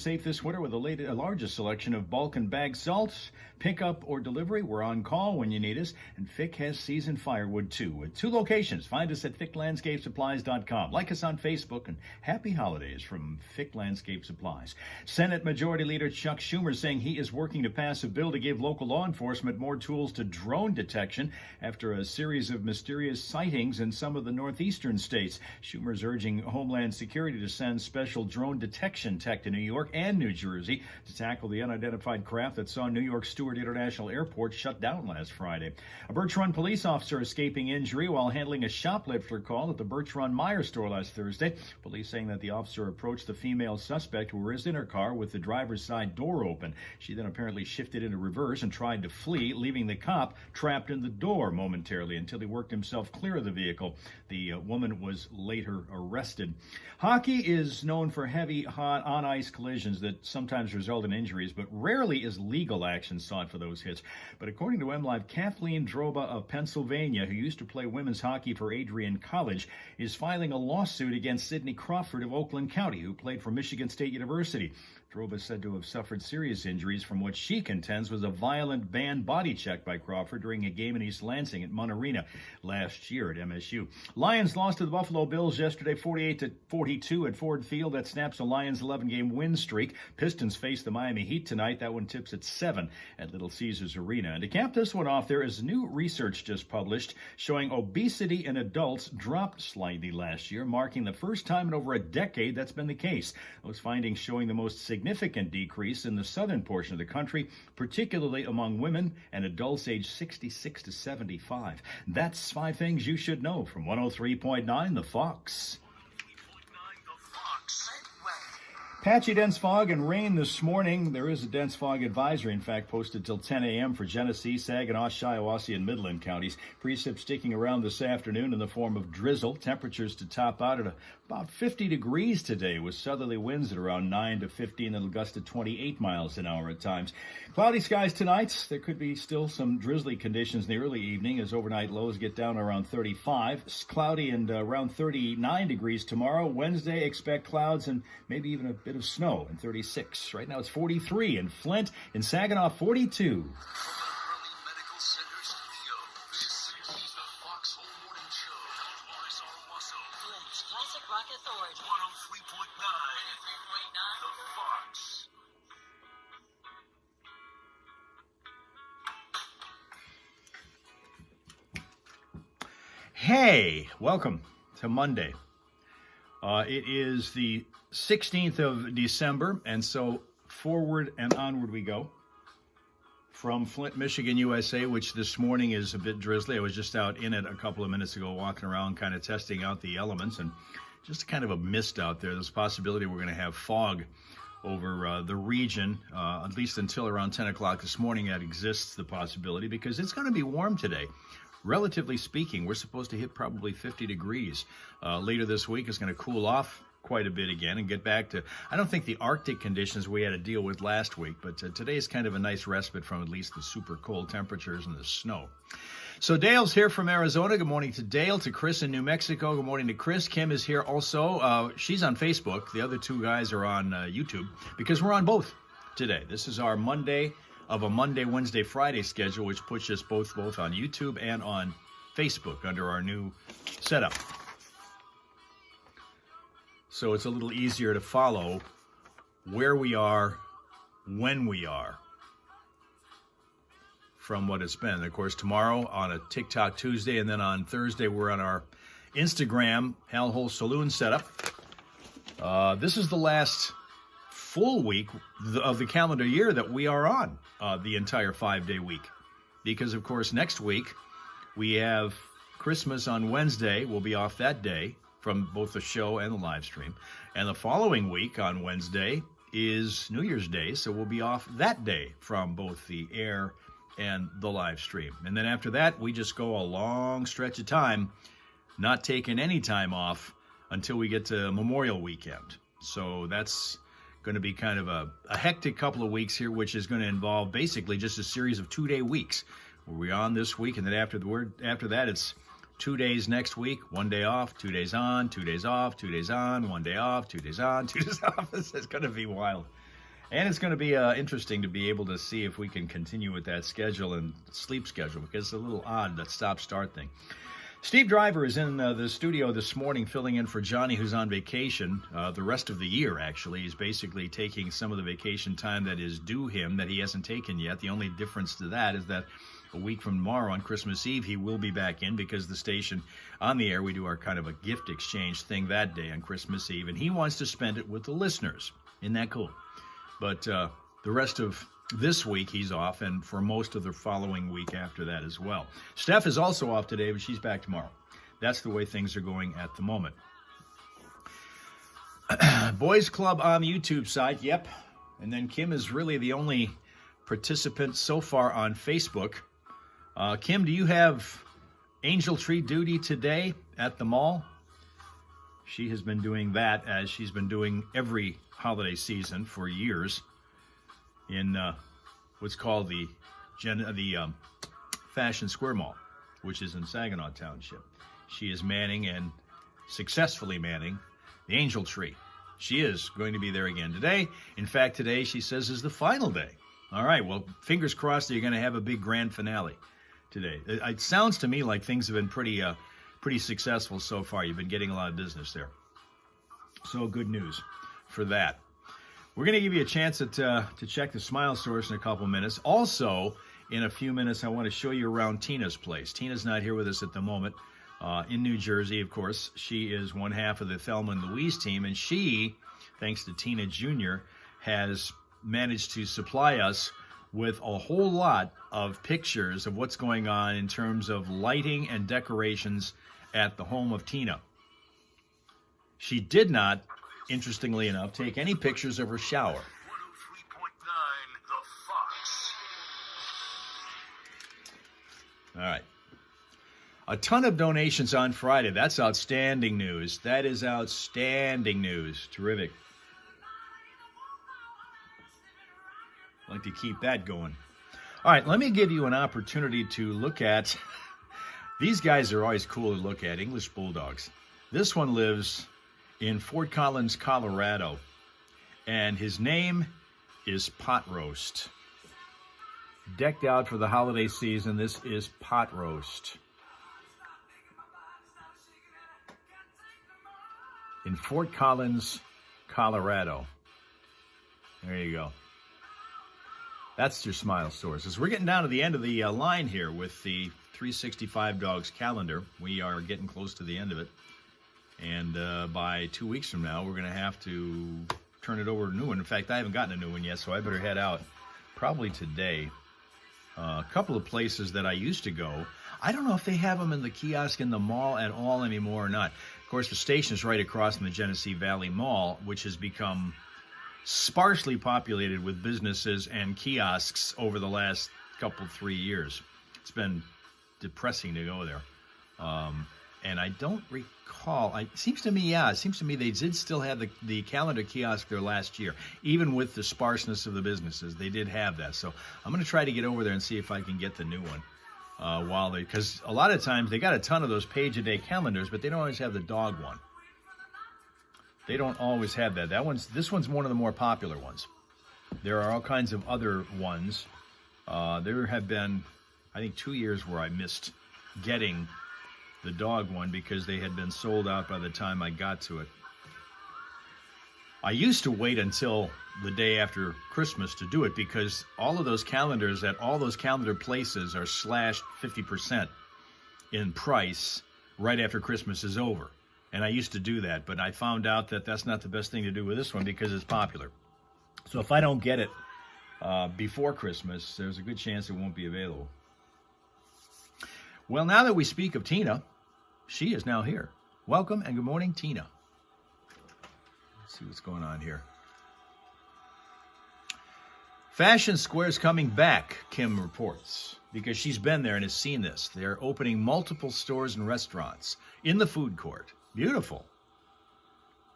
safe this winter with the largest selection of bulk and bag salts. Pickup or delivery, we're on call when you need us. And Fick has seasoned firewood, too, with 2 locations. Find us at ficklandscapesupplies.com. Like us on Facebook, and happy holidays from Fick Landscape Supplies. Senate Majority Leader Chuck Schumer saying he is working to pass a bill to give local law enforcement more tools to drone detection after a series of mysterious sightings in some of the northeastern states. Schumer's urging Homeland Security to send special drone detection tech to New York and New Jersey to tackle the unidentified craft that saw New York Stewart International Airport shut down last Friday. A Birch Run police officer escaping injury while handling a shoplifter call at the Birch Run Meyer store last Thursday. Police saying that the officer approached the female suspect who was in her car with the driver's side door open. She then apparently shifted into reverse and tried to flee, leaving the cop trapped in the door momentarily until he worked himself clear of the vehicle. The woman was later arrested. Hockey is known for heavy, hot, on-ice collisions that sometimes result in injuries, but rarely is legal action sought for those hits. But according to MLive, Kathleen Droba of Pennsylvania, who used to play women's hockey for Adrian College, is filing a lawsuit against Sidney Crawford of Oakland County, who played for Michigan State University. Droba is said to have suffered serious injuries from what she contends was a violent banned body check by Crawford during a game in East Lansing at Munn Arena last year at MSU. Lions lost to the Buffalo Bills yesterday 48-42 at Ford Field. That snaps the Lions' 11-game win streak. Pistons face the Miami Heat tonight. That one tips at 7 at Little Caesars Arena. And to cap this one off, there is new research just published showing obesity in adults dropped slightly last year, marking the first time in over a decade that's been the case. Those findings showing the most significant decrease in the southern portion of the country, particularly among women and adults aged 66 to 75. That's 5 things you should know from 103.9 The Fox. Patchy dense fog and rain this morning. There is a dense fog advisory, in fact, posted till 10 a.m. for Genesee, Saginaw, Shiawassee, and Midland counties. Precip sticking around this afternoon in the form of drizzle. Temperatures to top out at about 50 degrees today, with southerly winds at around 9 to 15 and a gust of 28 miles an hour at times. Cloudy skies tonight. There could be still some drizzly conditions in the early evening as overnight lows get down around 35. Cloudy and around 39 degrees tomorrow. Wednesday, expect clouds and maybe even a bit of snow and 36. Right now it's 43 in Flint. In Saginaw, 42. Hey, welcome to Monday. It is the 16th of December, and so forward and onward we go. From Flint, Michigan, USA, which this morning is a bit drizzly. I was just out in it a couple of minutes ago, walking around, kind of testing out the elements, and just kind of a mist out there. There's a possibility we're going to have fog over the region, at least until around 10 o'clock this morning. That exists, the possibility, because it's going to be warm today. Relatively speaking, we're supposed to hit probably 50 degrees. Later this week, it's going to cool off quite a bit again and get back to, I don't think the Arctic conditions we had to deal with last week, but today is kind of a nice respite from at least the super cold temperatures and the snow. So Dale's here from Arizona. Good morning to Dale. To Chris in New Mexico. Good morning to Chris. Kim is here also. She's on Facebook. The other 2 guys are on YouTube because we're on both today. This is our Monday of a Monday, Wednesday, Friday schedule, which puts us both on YouTube and on Facebook under our new setup. So it's a little easier to follow where we are, when we are, from what it's been. Of course, tomorrow on a TikTok Tuesday, and then on Thursday, we're on our Instagram Hal Hole Saloon setup. This is the last full week of the calendar year that we are on the entire 5-day week. Because, of course, next week we have Christmas on Wednesday. We'll be off that day from both the show and the live stream. And the following week on Wednesday is New Year's Day, so we'll be off that day from both the air and the live stream. And then after that, we just go a long stretch of time, not taking any time off until we get to Memorial Weekend. So that's going to be kind of a hectic couple of weeks here, which is going to involve basically just a series of 2-day weeks. We're on this week, and then after that, it's 2 days next week, 1 day off, 2 days on, 2 days off, 2 days on, 1 day off, 2 days on, 2 days off. This is going to be wild. And it's going to be interesting to be able to see if we can continue with that schedule and sleep schedule, because it's a little odd, that stop-start thing. Steve Driver is in the studio this morning filling in for Johnny, who's on vacation the rest of the year, actually. He's basically taking some of the vacation time that is due him that he hasn't taken yet. The only difference to that is that a week from tomorrow on Christmas Eve, he will be back in, because the station on the air, we do our kind of a gift exchange thing that day on Christmas Eve, and he wants to spend it with the listeners. Isn't that cool? But the rest of this week he's off, and for most of the following week after that as well. Steph is also off today, but she's back tomorrow. That's the way things are going at the moment. Boys Club on the YouTube side, yep. And then Kim is really the only participant so far on Facebook. Kim, do you have angel tree duty today at the mall? She has been doing that, as she's been doing every holiday season for years, in what's called the Fashion Square Mall, which is in Saginaw Township. She is manning, and successfully manning, the angel tree. She is going to be there again today. In fact, today, she says, is the final day. All right, well, fingers crossed that you're going to have a big grand finale today. It sounds to me like things have been pretty successful so far. You've been getting a lot of business there. So good news for that. We're going to give you a chance to check the Smile Source in a couple minutes. Also, in a few minutes, I want to show you around Tina's place. Tina's not here with us at the moment. In New Jersey, of course. She is one half of the Thelma and Louise team, and she, thanks to Tina Jr., has managed to supply us with a whole lot of pictures of what's going on in terms of lighting and decorations at the home of Tina. She did not, interestingly enough, take any pictures of her shower. 103.9 The Fox. All right. A ton of donations on Friday. That's outstanding news. That is outstanding news. Terrific. I'd like to keep that going. All right, let me give you an opportunity to look at. These guys are always cool to look at, English Bulldogs. This one lives in Fort Collins, Colorado, and his name is Pot Roast. Decked out for the holiday season, this is Pot Roast. In Fort Collins, Colorado. There you go. That's your Smile Sources. We're getting down to the end of the line here with the 365 Dogs calendar. We are getting close to the end of it. And by 2 weeks from now, we're going to have to turn it over to a new one. In fact, I haven't gotten a new one yet, so I better head out probably today. A couple of places that I used to go, I don't know if they have them in the kiosk in the mall at all anymore or not. Of course, the station is right across from the Genesee Valley Mall, which has become sparsely populated with businesses and kiosks over the last 3 years. It's been depressing to go there. And I don't recall, it seems to me they did still have the calendar kiosk there last year. Even with the sparseness of the businesses, they did have that. So I'm going to try to get over there and see if I can get the new one. Because a lot of times they got a ton of those page-a-day calendars, but they don't always have the dog one. They don't always have that. This one's one of the more popular ones. There are all kinds of other ones. There have been, I think, 2 years where I missed getting the dog one because they had been sold out by the time I got to it. I used to wait until the day after Christmas to do it because all of those calendars at all those calendar places are slashed 50% in price right after Christmas is over. And I used to do that, but I found out that that's not the best thing to do with this one because it's popular. So if I don't get it before Christmas, there's a good chance it won't be available. Well, now that we speak of Tina, she is now here. Welcome and good morning, Tina. Let's see what's going on here. Fashion Square's coming back, Kim reports, because she's been there and has seen this. They're opening multiple stores and restaurants in the food court. Beautiful.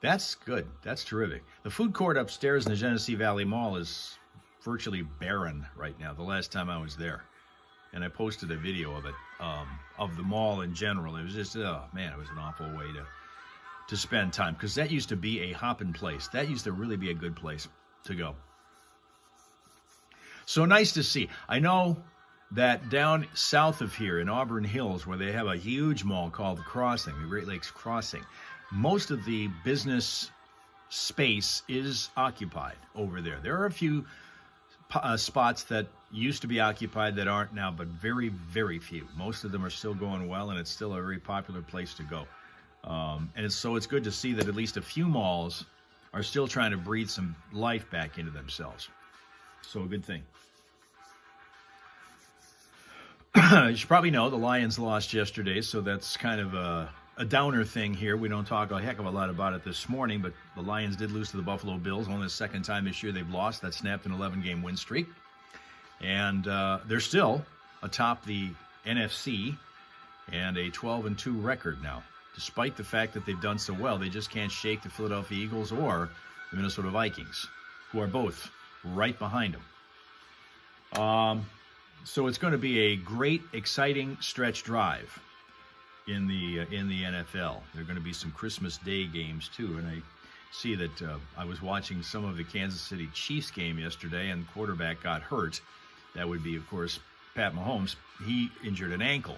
That's good. That's terrific. The food court upstairs in the Genesee Valley Mall is virtually barren right now, the last time I was there. And I posted a video of it, of the mall in general. It was just, oh man, it was an awful way to spend time. Because that used to be a hopping place. That used to really be a good place to go. So nice to see. I know that down south of here in Auburn Hills, where they have a huge mall called the Crossing, the Great Lakes Crossing, most of the business space is occupied over there. There are a few spots that used to be occupied that aren't now, but very, very few. Most of them are still going well, and it's still a very popular place to go. So it's good to see that at least a few malls are still trying to breathe some life back into themselves. So a good thing. You should probably know the Lions lost yesterday, so that's kind of a downer thing here. We don't talk a heck of a lot about it this morning, but the Lions did lose to the Buffalo Bills. Only the second time this year they've lost. That snapped an 11-game win streak. And they're still atop the NFC and a 12-2 record now. Despite the fact that they've done so well, they just can't shake the Philadelphia Eagles or the Minnesota Vikings, who are both right behind them. So it's going to be a great, exciting stretch drive in the NFL. There are going to be some Christmas Day games too, and I see that I was watching some of the Kansas City Chiefs game yesterday, and the quarterback got hurt. That would be, of course, Pat Mahomes. He injured an ankle.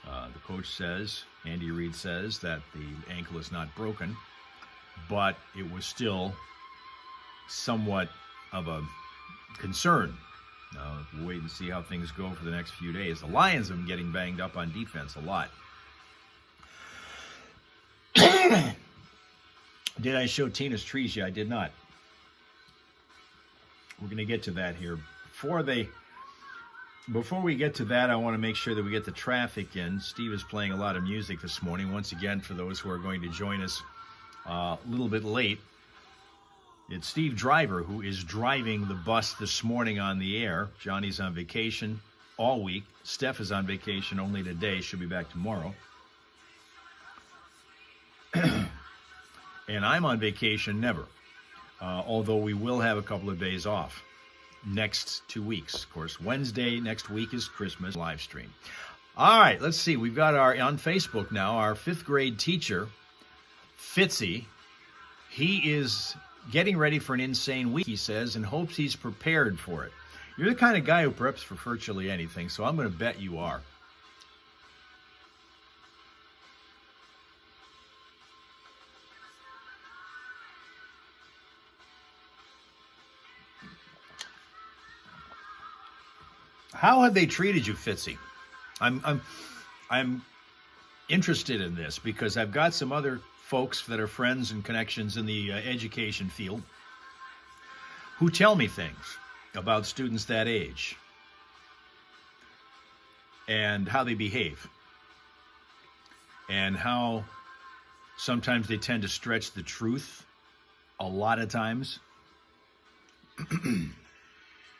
The coach says, Andy Reid says, that the ankle is not broken, but it was still somewhat of a concern. We'll wait and see how things go for the next few days. The Lions have been getting banged up on defense a lot. Did I show Tina's trees? Yeah, I did not. We're going to get to that here. Before we get to that, I want to make sure that we get the traffic in. Steve is playing a lot of music this morning. Once again, for those who are going to join us a little bit late, it's Steve Driver who is driving the bus this morning on the air. Johnny's on vacation all week. Steph is on vacation only today. She'll be back tomorrow. And I'm on vacation never, although we will have a couple of days off next 2 weeks. Of course, Wednesday next week is Christmas live stream. All right, let's see. We've got on Facebook now, our 5th grade teacher, Fitzy. He is getting ready for an insane week, he says, and hopes he's prepared for it. You're the kind of guy who preps for virtually anything, so I'm going to bet you are. How have they treated you, Fitzy? I'm interested in this because I've got some other folks that are friends and connections in the education field who tell me things about students that age and how they behave and how sometimes they tend to stretch the truth a lot of times.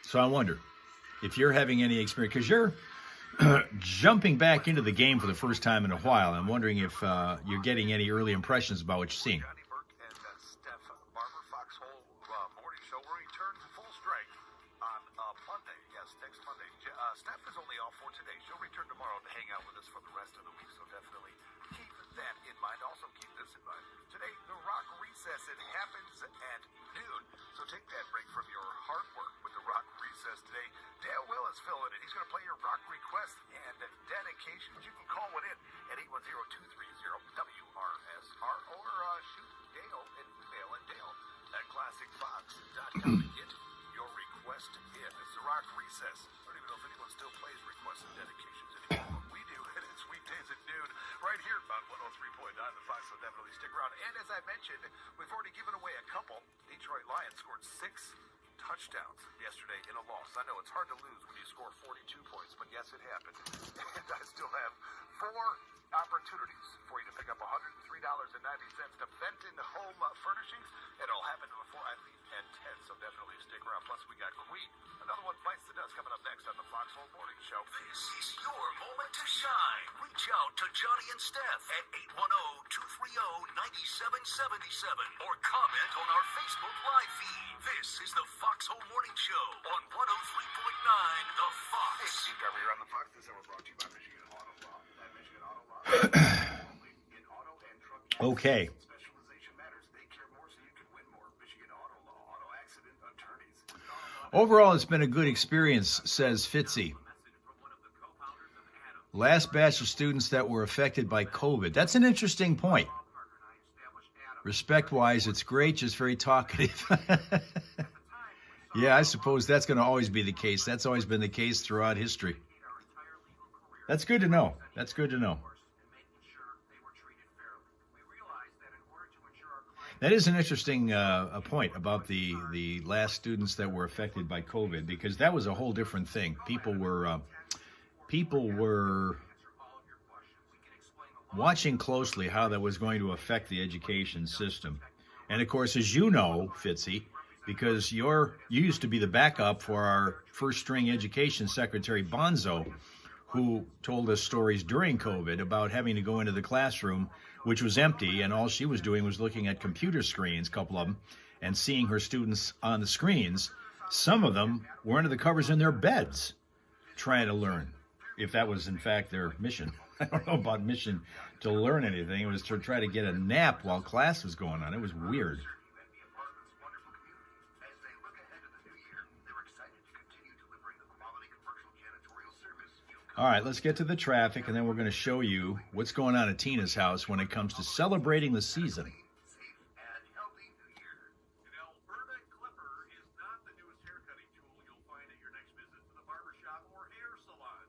So I wonder if you're having any experience, because you're jumping back into the game for the first time in a while. I'm wondering if you're getting any early impressions about what you're seeing. Johnny Burke and Steph Barber, Foxhole Morning Show, will return to full strength on Monday. Yes, next Monday. Steph is only off for today. She'll return tomorrow to hang out with us for the rest of the week, so definitely keep that in mind. Also keep this in mind. Today, the Rock Recess, it happens at noon, so take that break from your hard work with the Rock Recess today. Dale Willis filling in. He's going to play your rock request and dedications. You can call it in at 810-230-WRSR or shoot Dale an email at Dale@ClassicFox.com and get your request in. It's the Rock Recess. I don't even know if anyone still plays requests and dedications anymore. We do, and it's weekdays at noon right here about 103.9 The Fox, so definitely stick around. And as I mentioned, we've already given away a couple. Detroit Lions scored 6 touchdowns yesterday in a loss. I know it's hard to lose when you score 42 points, but yes, it happened. And I still have 4 opportunities for you to pick up $103.90 to Benton Home Furnishings. It'll happen before I leave at 10, so definitely stick around. Plus, we got Queen. Another one bites the dust coming up next on the Foxhole Morning Show. This is your moment to shine. Reach out to Johnny and Steph at 810-230-9777 or comment on our Facebook live feed. This is the Foxhole Morning Show on 103.9 The Fox. Hey, Steve Garvey here on the Fox. This hour brought to you by Michigan Auto Law. At Michigan Auto Law, in auto and truck Okay. specialization matters. They care more so you can win more. Michigan Auto Law, auto accident attorneys. Overall, it's been a good experience, says Fitzy. Last batch of students that were affected by COVID. That's an interesting point. Respect-wise, it's great, just very talkative. Yeah, I suppose that's going to always be the case. That's always been the case throughout history. That's good to know. That's good to know. That is an interesting point about the last students that were affected by COVID, because that was a whole different thing. People were watching closely how that was going to affect the education system. And of course, as you know, Fitzy, because you used to be the backup for our first string education secretary, Bonzo, who told us stories during COVID about having to go into the classroom, which was empty, and all she was doing was looking at computer screens, a couple of them, and seeing her students on the screens. Some of them were under the covers in their beds trying to learn, if that was in fact their mission. I don't know about mission to learn anything. It was to try to get a nap while class was going on. It was weird. All right, let's get to the traffic, and then we're going to show you what's going on at Tina's house when it comes to celebrating the season. Alberta Clipper is not the newest haircutting tool you'll find at your next visit to the barbershop or hair salon.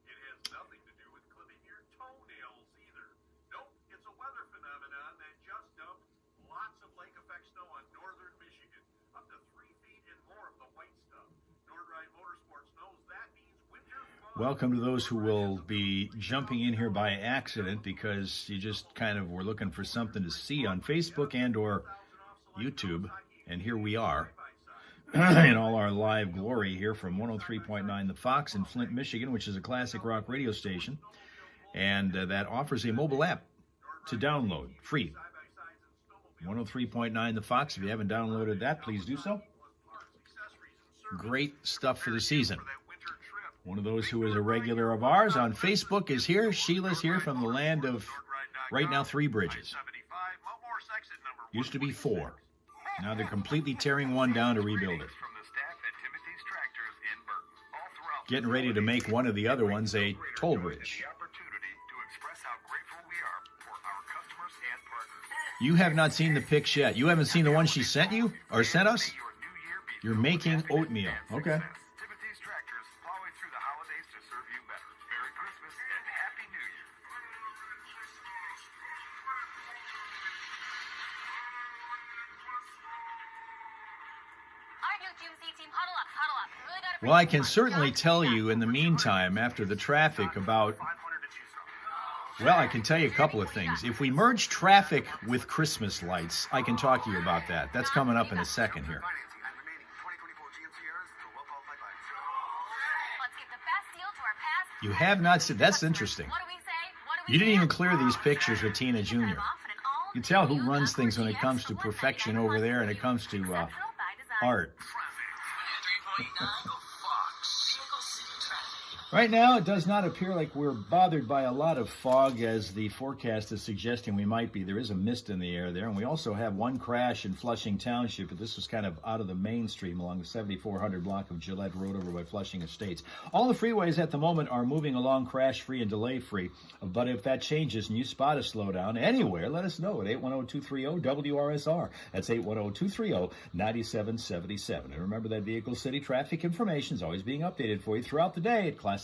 It has nothing to do with clipping your toenails either. Nope, it's a weather phenomenon that just dumped lots of lake effect snow on northern Michigan. Up to 3 feet and more of the white stuff. Nordride Motorsports knows that means winter. Welcome to those who will be jumping in here by accident because you just kind of were looking for something to see on Facebook and or YouTube. And here we are in all our live glory here from 103.9 The Fox in Flint, Michigan, which is a classic rock radio station. And that offers a mobile app to download free. 103.9 The Fox. If you haven't downloaded that, please do so. Great stuff for the season. One of those who is a regular of ours on Facebook is here. Sheila's here from the land of, right now, 3 bridges. Used to be 4. Now they're completely tearing one down to rebuild it. Getting ready to make one of the other ones a toll bridge. You have not seen the pics yet. You haven't seen the one she sent you or sent us? You're making oatmeal. Okay. Well, I can certainly tell you in the meantime, after the traffic, about, well, I can tell you a couple of things. If we merge traffic with Christmas lights, I can talk to you about that. That's coming up in a second here. You have not seen, that's interesting. You didn't even clear these pictures with Tina Jr. You tell who runs things when it comes to perfection over there and it comes to art. Right now, it does not appear like we're bothered by a lot of fog as the forecast is suggesting we might be. There is a mist in the air there, and we also have one crash in Flushing Township, but this was kind of out of the mainstream along the 7400 block of Gillette Road over by Flushing Estates. All the freeways at the moment are moving along crash-free and delay-free, but if that changes and you spot a slowdown anywhere, let us know at 810-230-WRSR. That's 810-230-9777. And remember that Vehicle City traffic information is always being updated for you throughout the day at ClassicFox.com/traffic.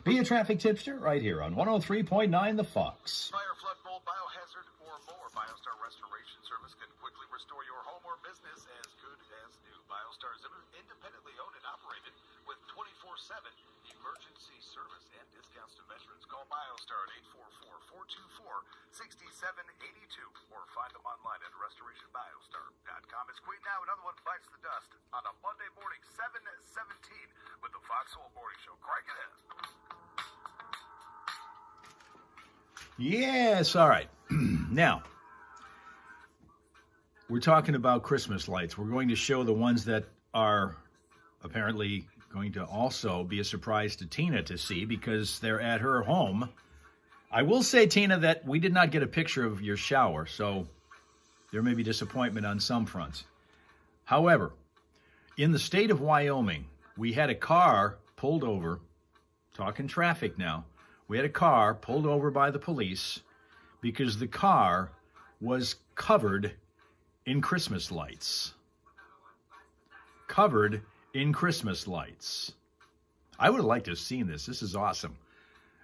Be a traffic tipster right here on 103.9 The Fox. Fire, flood, mold, biohazard, or more, BioStar Restoration Service can quickly restore your home or business as good as new. BioStar is independently owned and operated with 24/7 emergency service and discounts to veterans. Call BioStar at 844-424-6782 or find them online at restorationbiostar.com. It's Queen now. Another one bites the dust on a Monday morning, 7:17 with the Foxhole Morning Show. Crank it in. Yes, all right. Now, we're talking about Christmas lights. We're going to show the ones that are apparently going to also be a surprise to Tina to see because they're at her home. I will say, Tina, that we did not get a picture of your shower, so there may be disappointment on some fronts. However, In the state of Wyoming, we had a car pulled over, talking traffic now. We had a car pulled over by the police because the car was covered in Christmas lights. Covered in Christmas lights. I would have liked to have seen this. This is awesome.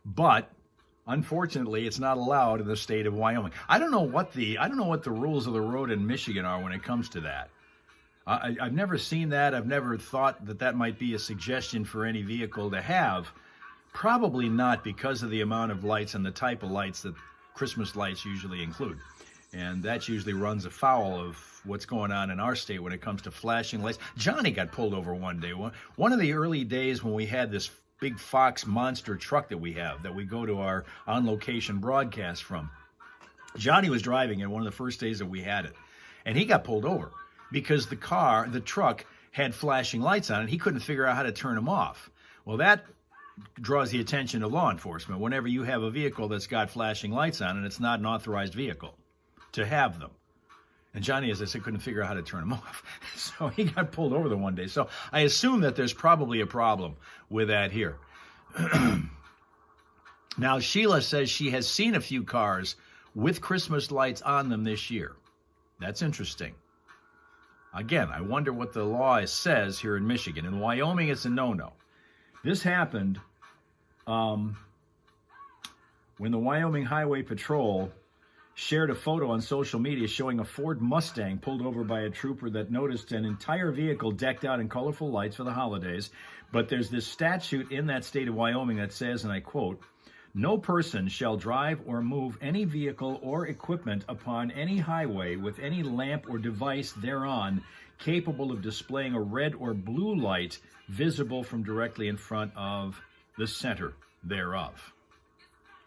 But unfortunately, it's not allowed in the state of Wyoming. I don't know what the rules of the road in Michigan are when it comes to that. I've never seen that. I've never thought that might be a suggestion for any vehicle to have. Probably not, because of the amount of lights and the type of lights that Christmas lights usually include. And that usually runs afoul of what's going on in our state when it comes to flashing lights. Johnny got pulled over one day. One of the early days when we had this big Fox monster truck that we have, that we go to our on-location broadcast from. Johnny was driving it one of the first days that we had it. And he got pulled over because the truck had flashing lights on it. He couldn't figure out how to turn them off. Well, that draws the attention of law enforcement whenever you have a vehicle that's got flashing lights on and it's not an authorized vehicle to have them. And Johnny, as I said, couldn't figure out how to turn them off. So he got pulled over the one day. So I assume that there's probably a problem with that here. Now, Sheila says she has seen a few cars with Christmas lights on them this year. That's interesting. Again, I wonder what the law says here in Michigan. In Wyoming, it's a no-no. This happened when the Wyoming Highway Patrol shared a photo on social media showing a Ford Mustang pulled over by a trooper that noticed an entire vehicle decked out in colorful lights for the holidays. But there's this statute in that state of Wyoming that says, and I quote, "No person shall drive or move any vehicle or equipment upon any highway with any lamp or device thereon capable of displaying a red or blue light visible from directly in front of the center thereof."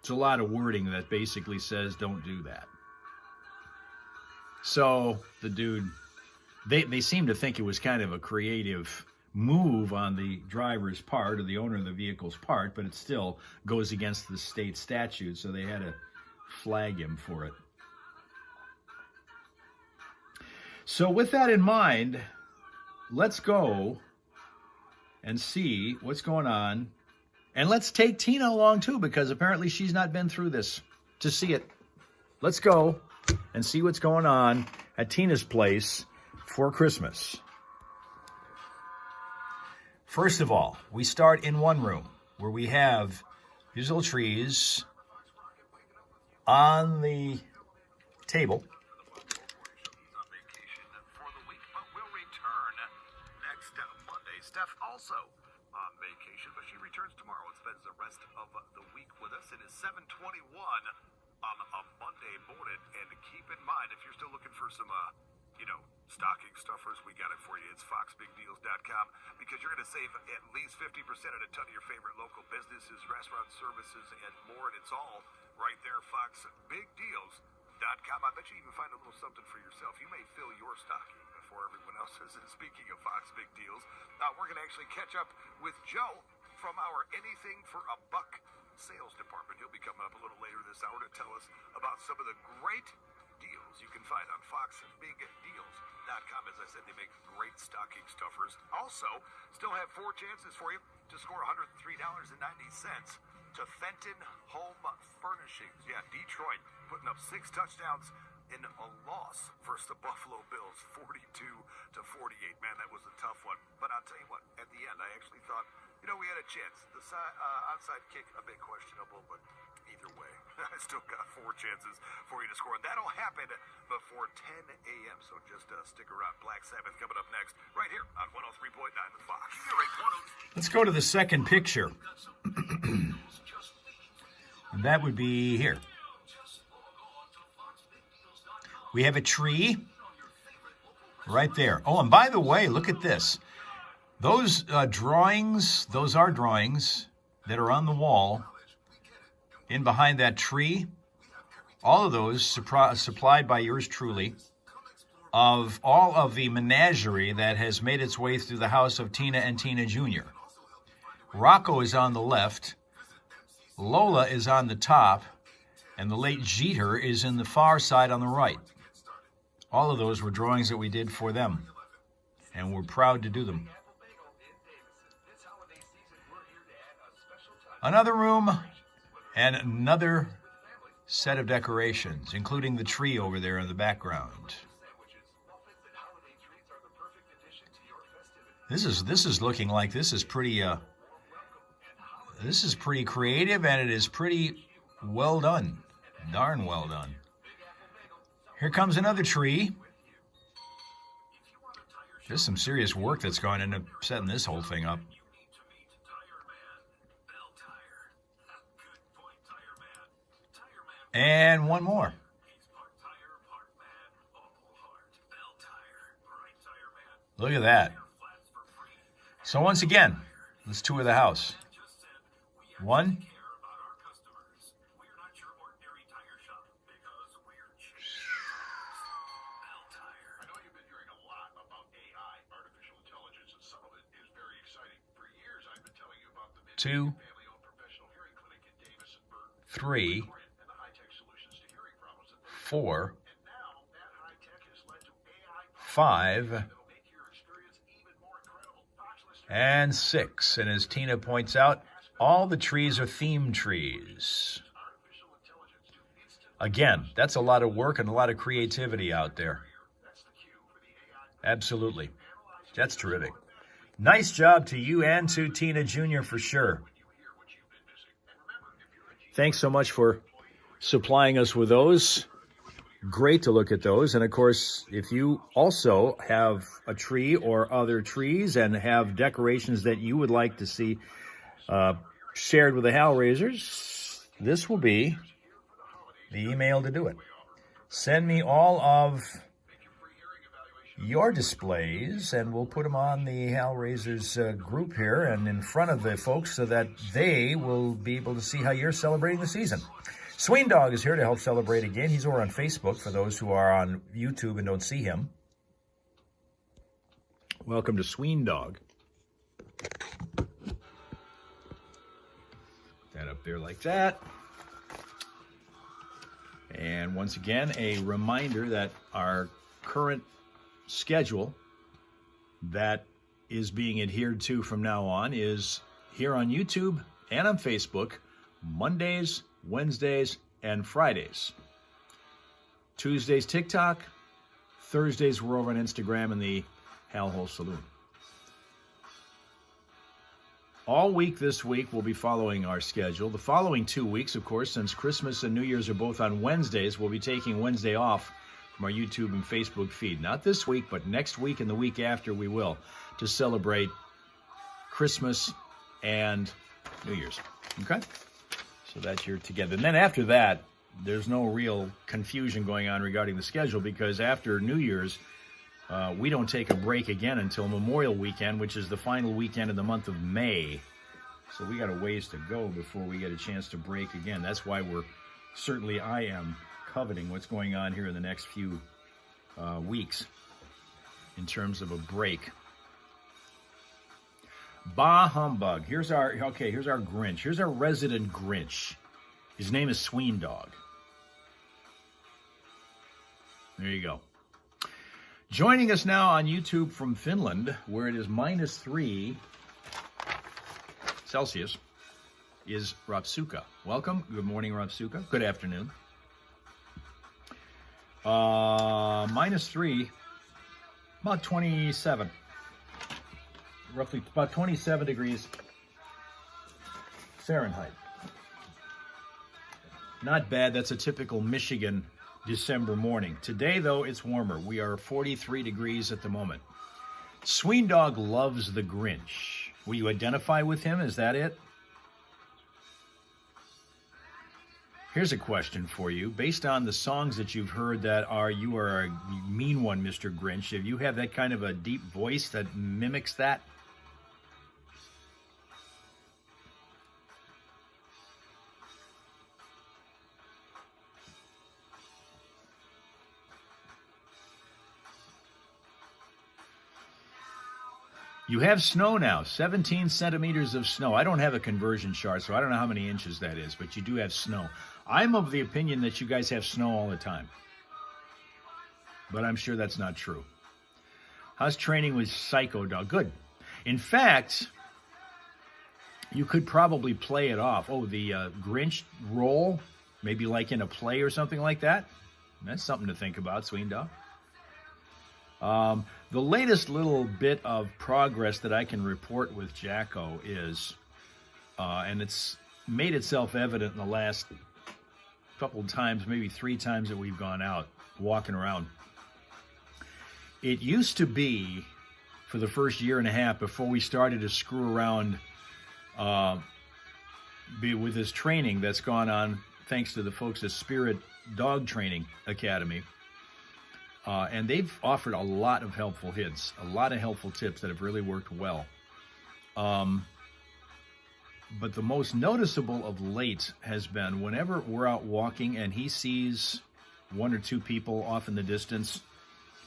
It's a lot of wording that basically says don't do that. So the dude, they seem to think it was kind of a creative move on the driver's part or the owner of the vehicle's part, but it still goes against the state statute, so they had to flag him for it. So with that in mind, let's go and see what's going on. And let's take Tina along too, because apparently she's not been through this to see it. Let's go and see what's going on at Tina's place for Christmas. First of all, we start in one room where we have these little trees on the table. On vacation for the week, but will return next Monday. Steph also on vacation, but she returns tomorrow and spends the rest of the week with us. It is 7:21 on a Monday morning, and keep in mind, if you're still looking for some, stocking stuffers, we got it for you. It's foxbigdeals.com, because you're going to save at least 50% at a ton of your favorite local businesses, restaurant services, and more, and it's all right there, foxbigdeals.com. I bet you even find a little something for yourself. You may fill your stocking before everyone else's. And speaking of Fox Big Deals, we're going to actually catch up with Joe from our Anything for a Buck sales department. He'll be coming up a little later this hour to tell us about some of the great deals you can find on foxbigdeals.com. As I said, they make great stocking stuffers. Also, still have 4 chances for you to score $103.90 to Fenton Home Furnishings. Yeah, Detroit putting up 6 touchdowns in a loss versus the Buffalo Bills, 42-48. Man, that was a tough one. But I'll tell you what, at the end, I actually thought, we had a chance. The onside kick, a bit questionable, but either way, I still got 4 chances for you to score. And that'll happen before 10 a.m., so just stick around. Black Sabbath coming up next, right here on 103.9 The Fox. Let's go to the second picture. And that would be here. We have a tree right there. Oh, and by the way, look at this. Those drawings, those are drawings that are on the wall in behind that tree. All of those supplied by yours truly, of all of the menagerie that has made its way through the house of Tina and Tina Jr. Rocco is on the left, Lola is on the top, and the late Jeter is in the far side on the right. All of those were drawings that we did for them. and we're proud to do them. Another room and another set of decorations, including the tree over there in the background. This is looking like this is pretty creative, and it is pretty well done. Darn well done. Here comes another tree. There's some serious work that's gone into setting this whole thing up. And one more. Look at that. So once again, let's tour the house. One. I know you've been hearing a lot about AI, artificial intelligence, and some of it is very exciting. For years, I've been telling you about the Two. family-owned professional hearing clinic in Davis and Burton. Three. And the high-tech solutions to hearing problems that they 4. And now that high-tech has led to AI 5. that'll make your experience even more incredible. Fox listeners, And 6. And as Tina points out, all the trees are theme trees. artificial intelligence to instant. Again, that's a lot of work and a lot of creativity out there. That's the cue for the AI. Absolutely. That's terrific. Nice job to you and to Tina Jr. for sure. Thanks so much for supplying us with those. Great to look at those. And of course, if you also have a tree or other trees and have decorations that you would like to see shared with the Hellraisers, this will be the email to do it. Send me all of your displays, and we'll put them on the Hellraisers group here and in front of the folks so that they will be able to see how you're celebrating the season. Sween Dog is here to help celebrate again. He's over on Facebook for those who are on YouTube and don't see him. Welcome to Sween Dog. That up there like that. And once again, a reminder that our current schedule that is being adhered to from now on is here on YouTube and on Facebook, Mondays, Wednesdays, and Fridays. Tuesdays, TikTok. Thursdays, we're over on Instagram in the Hal Hole Saloon. All week this week, we'll be following our schedule. The following 2 weeks, of course, since Christmas and New Year's are both on Wednesdays, we'll be taking Wednesday off from our YouTube and Facebook feed. Not this week, but next week and the week after we will, to celebrate Christmas and New Year's. Okay? So that you're together. And then after that, there's no real confusion going on regarding the schedule, because after New Year's, we don't take a break again until Memorial Weekend, which is the final weekend of the month of May. So we got a ways to go before we get a chance to break again. That's why I am coveting what's going on here in the next few weeks in terms of a break. Bah humbug. Here's our Grinch. Here's our resident Grinch. His name is Sween Dog. There you go. Joining us now on YouTube from Finland, where it is -3 Celsius, is Rapsuka. Welcome. Good morning, Rapsuka. Good afternoon. -3, about 27. Roughly about 27 degrees Fahrenheit. Not bad. That's a typical Michigan December morning. Today, though, it's warmer. We are 43 degrees at the moment. Sween Dog loves the Grinch. Will you identify with him? Is that it? Here's a question for you. Based on the songs that you've heard that you are a mean one, Mr. Grinch, if you have that kind of a deep voice that mimics that? You have snow now, 17 centimeters of snow. I don't have a conversion chart, so I don't know how many inches that is, but you do have snow. I'm of the opinion that you guys have snow all the time, but I'm sure that's not true. How's training with Psycho Dog? Good. In fact, you could probably play it off. Oh, the Grinch role, maybe like in a play or something like that. That's something to think about, Sween Dog. The latest little bit of progress that I can report with Jacko is, and it's made itself evident in the last couple of times, maybe 3 times that we've gone out walking around. It used to be, for the first year and a half before we started to screw around with this training that's gone on thanks to the folks at Spirit Dog Training Academy, and they've offered a lot of helpful hints, a lot of helpful tips that have really worked well. But the most noticeable of late has been whenever we're out walking and he sees 1 or 2 people off in the distance,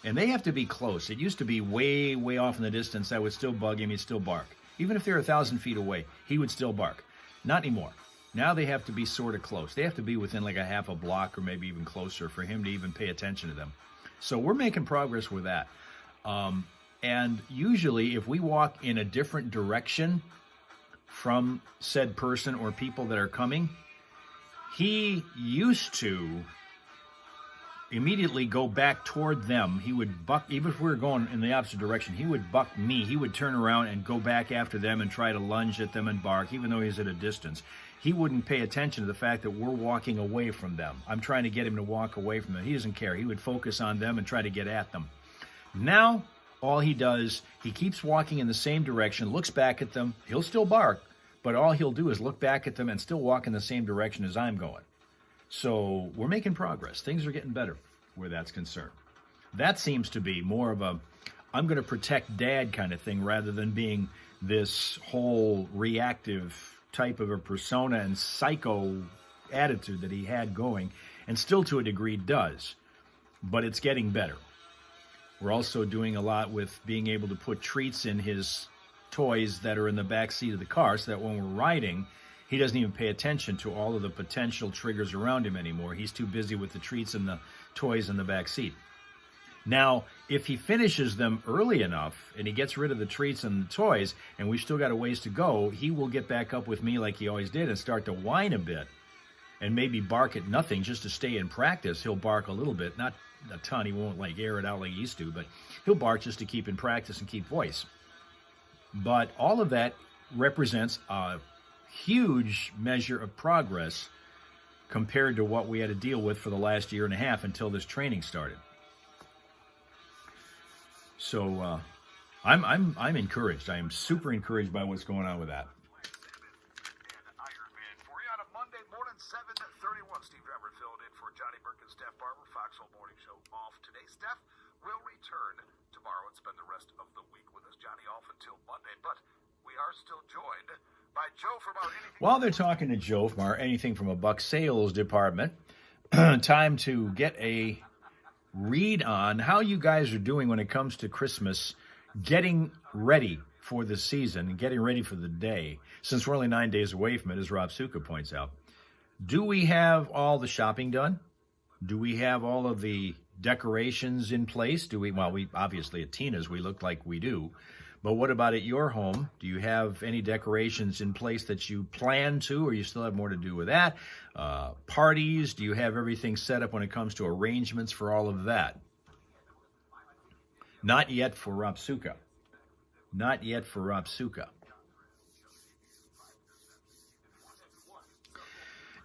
and they have to be close. It used to be way, way off in the distance. That would still bug him. He'd still bark. Even if they're 1,000 feet away, he would still bark. Not anymore. Now they have to be sort of close. They have to be within like a half a block or maybe even closer for him to even pay attention to them. So we're making progress with that. And usually if we walk in a different direction from said person or people that are coming, he used to immediately go back toward them. He would buck, even if we were going in the opposite direction, he would buck me. He would turn around and go back after them and try to lunge at them and bark, even though he's at a distance. He wouldn't pay attention to the fact that we're walking away from them. I'm trying to get him to walk away from them. He doesn't care. He would focus on them and try to get at them. Now, all he does, he keeps walking in the same direction, looks back at them. He'll still bark, but all he'll do is look back at them and still walk in the same direction as I'm going. So we're making progress. Things are getting better where that's concerned. That seems to be more of a, I'm going to protect Dad kind of thing rather than being this whole reactive type of a persona and psycho attitude that he had going, and still to a degree does. But it's getting better. We're also doing a lot with being able to put treats in his toys that are in the back seat of the car so that when we're riding, he doesn't even pay attention to all of the potential triggers around him anymore. He's too busy with the treats and the toys in the back seat. Now, if he finishes them early enough and he gets rid of the treats and the toys, and we've still got a ways to go, he will get back up with me like he always did and start to whine a bit and maybe bark at nothing just to stay in practice. He'll bark a little bit, not a ton. He won't like air it out like he used to, but he'll bark just to keep in practice and keep voice. But all of that represents a huge measure of progress compared to what we had to deal with for the last year and a half until this training started. So I'm encouraged. I am super encouraged by what's going on with that. Iron Man for you on a Monday morning, 7:31. Steve Trevor filled in for Johnny Burke and Steph Barber. Foxhole Morning Show off today. Steph will return tomorrow and spend the rest of the week with us. Johnny off until Monday, but we are still joined by Joe from our anything. While they're talking to Joe from our anything from a buck sales department, time to get a read on how you guys are doing when it comes to Christmas, getting ready for the season and getting ready for the day, since we're only 9 days away from it, as Rob Suka points out. Do we have all the shopping done? Do we have all of the decorations in place? We obviously at Tina's, we look like we do. But what about at your home? Do you have any decorations in place that you plan to, or you still have more to do with that? Parties, do you have everything set up when it comes to arrangements for all of that? Not yet for Rob Suka. Not yet for Rob Suka.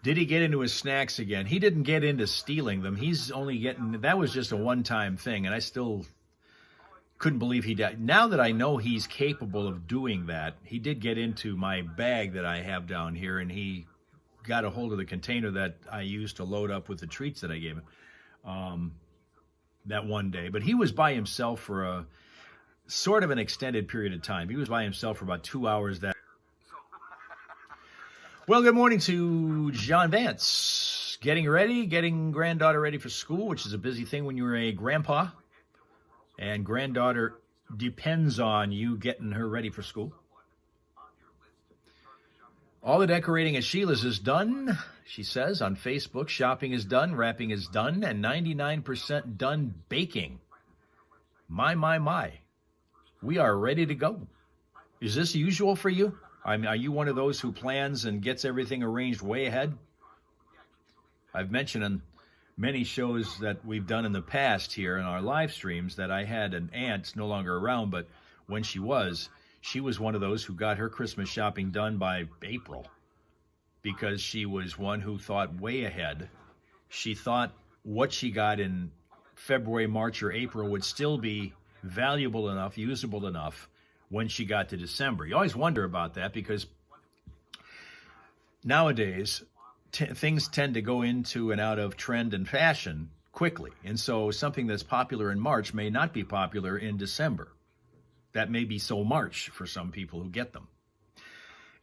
Did he get into his snacks again? He didn't get into stealing them. He's only getting, that was just a one-time thing, and I still couldn't believe he did. Now that I know he's capable of doing that, he did get into my bag that I have down here, and he got a hold of the container that I used to load up with the treats that I gave him that one day. But he was by himself for a sort of an extended period of time. He was by himself for about 2 hours that. Well, good morning to John Vance. Getting granddaughter ready for school, which is a busy thing when you're a grandpa. And granddaughter depends on you getting her ready for school. All the decorating at Sheila's is done, she says on Facebook. Shopping is done, wrapping is done, and 99% done baking. My. We are ready to go. Is this usual for you? I mean, are you one of those who plans and gets everything arranged way ahead? I've mentioned on many shows that we've done in the past here in our live streams that I had an aunt, no longer around, but when she was one of those who got her Christmas shopping done by April because she was one who thought way ahead. She thought what she got in February, March, or April would still be valuable enough, usable enough when she got to December. You always wonder about that because nowadays things tend to go into and out of trend and fashion quickly. And so something that's popular in March may not be popular in December. That may be so March for some people who get them.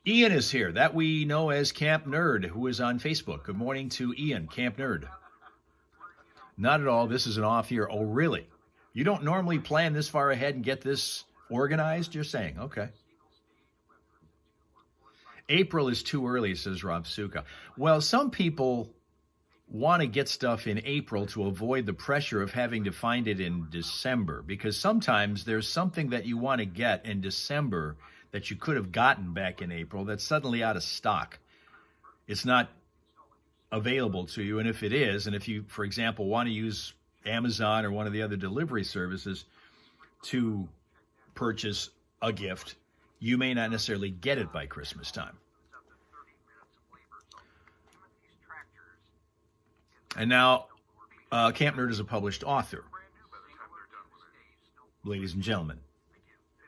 Ian is here, that we know as Camp Nerd, who is on Facebook. Good morning to Ian, Camp Nerd. Not at all. This is an off year. Oh, really? You don't normally plan this far ahead and get this organized, you're saying? Okay. April is too early, says Rob Suka. Well, some people want to get stuff in April to avoid the pressure of having to find it in December, because sometimes there's something that you want to get in December that you could have gotten back in April that's suddenly out of stock. It's not available to you, and if it is, and if you, for example, want to use Amazon or one of the other delivery services to purchase a gift, you may not necessarily get it by Christmas time. And now, Camp Nerd is a published author. Ladies and gentlemen,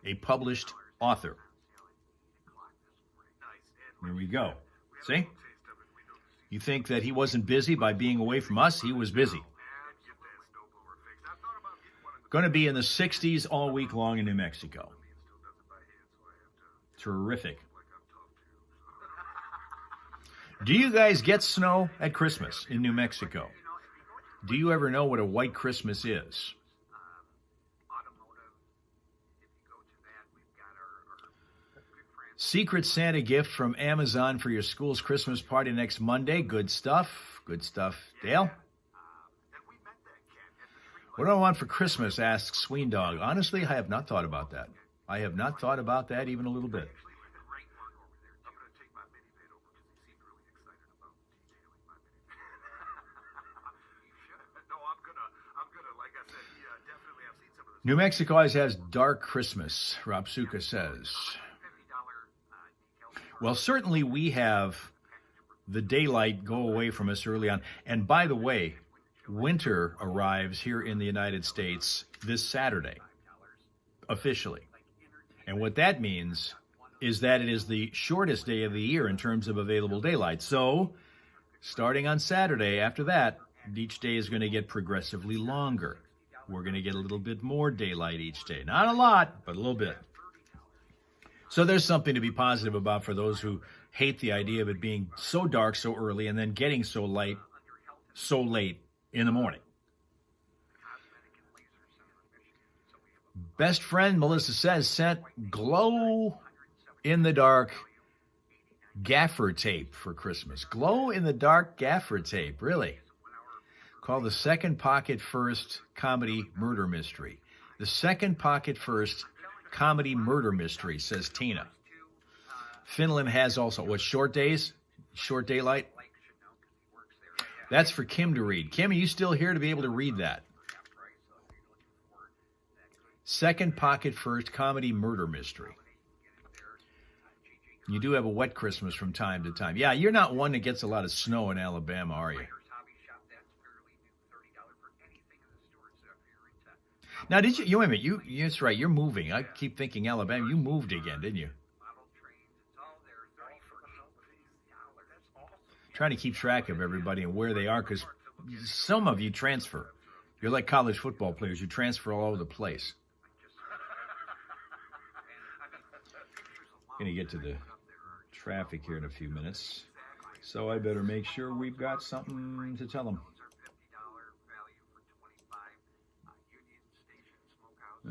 a published author. There we go. See? You think that he wasn't busy by being away from us? He was busy. Going to be in the 60s all week long in New Mexico. Terrific. Do you guys get snow at Christmas in New Mexico? Do you ever know what a white Christmas is? Secret Santa gift from Amazon for your school's Christmas party next Monday. Good stuff. Good stuff. Dale? What do I want for Christmas, asks Sween Dog. Honestly, I have not thought about that. I have not thought about that even a little bit. New Mexico always has dark Christmas, Rob Suka says. Well, certainly we have the daylight go away from us early on. And by the way, winter arrives here in the United States this Saturday, officially. And what that means is that it is the shortest day of the year in terms of available daylight. So, starting on Saturday, after that, each day is going to get progressively longer. We're going to get a little bit more daylight each day. Not a lot, but a little bit. So there's something to be positive about for those who hate the idea of it being so dark so early and then getting so light so late in the morning. Best friend, Melissa says, sent glow-in-the-dark gaffer tape for Christmas. Glow-in-the-dark gaffer tape, really? Called The Second Pocket First Comedy Murder Mystery. The Second Pocket First Comedy Murder Mystery, says Tina. Finland has also, what, short days? Short daylight? That's for Kim to read. Kim, are you still here to be able to read that? Second Pocket First Comedy Murder Mystery. You do have a wet Christmas from time to time. Yeah, you're not one that gets a lot of snow in Alabama, are you? Now, did you wait a minute, that's right, you're moving. I keep thinking Alabama. You moved again, didn't you? Trying to keep track of everybody and where they are, because some of you transfer. You're like college football players. You transfer all over the place. Going to get to the traffic here in a few minutes, so I better make sure we've got something to tell them.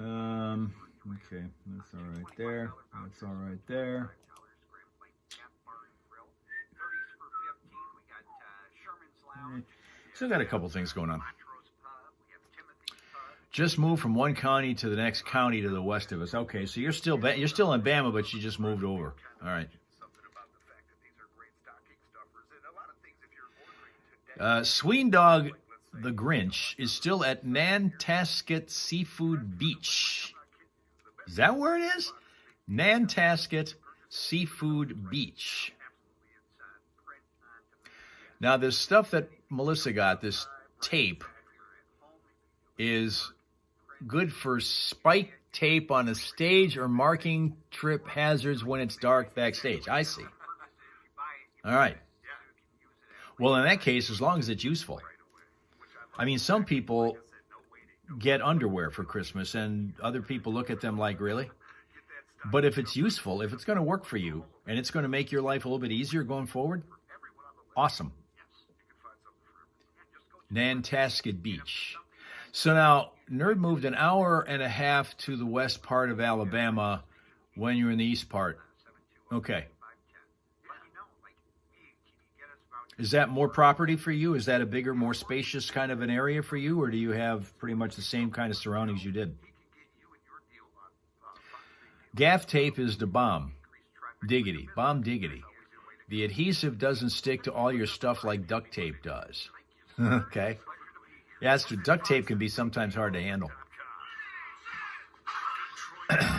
Okay, that's all right there. That's all right there. Still got a couple things going on. Just moved from one county to the next county to the west of us. Okay, so you're still in Bama, but you just moved over. All right. Sween Dog the Grinch is still at Nantasket Seafood Beach. Is that where it is? Nantasket Seafood Beach. Now, this stuff that Melissa got, this tape, is good for spike tape on a stage or marking trip hazards when it's dark backstage. I see. All right. Well, in that case, as long as it's useful. I mean, some people get underwear for Christmas, and other people look at them like, really? But if it's useful, if it's going to work for you, and it's going to make your life a little bit easier going forward, awesome. Nantasket Beach. So now, Nerd moved an hour and a half to the west part of Alabama when you're in the east part. Okay. Is that more property for you? Is that a bigger, more spacious kind of an area for you? Or do you have pretty much the same kind of surroundings you did? Gaff tape is the bomb. Diggity. Bomb diggity. The adhesive doesn't stick to all your stuff like duct tape does. Okay. Yeah, that's true. Duct tape can be sometimes hard to handle.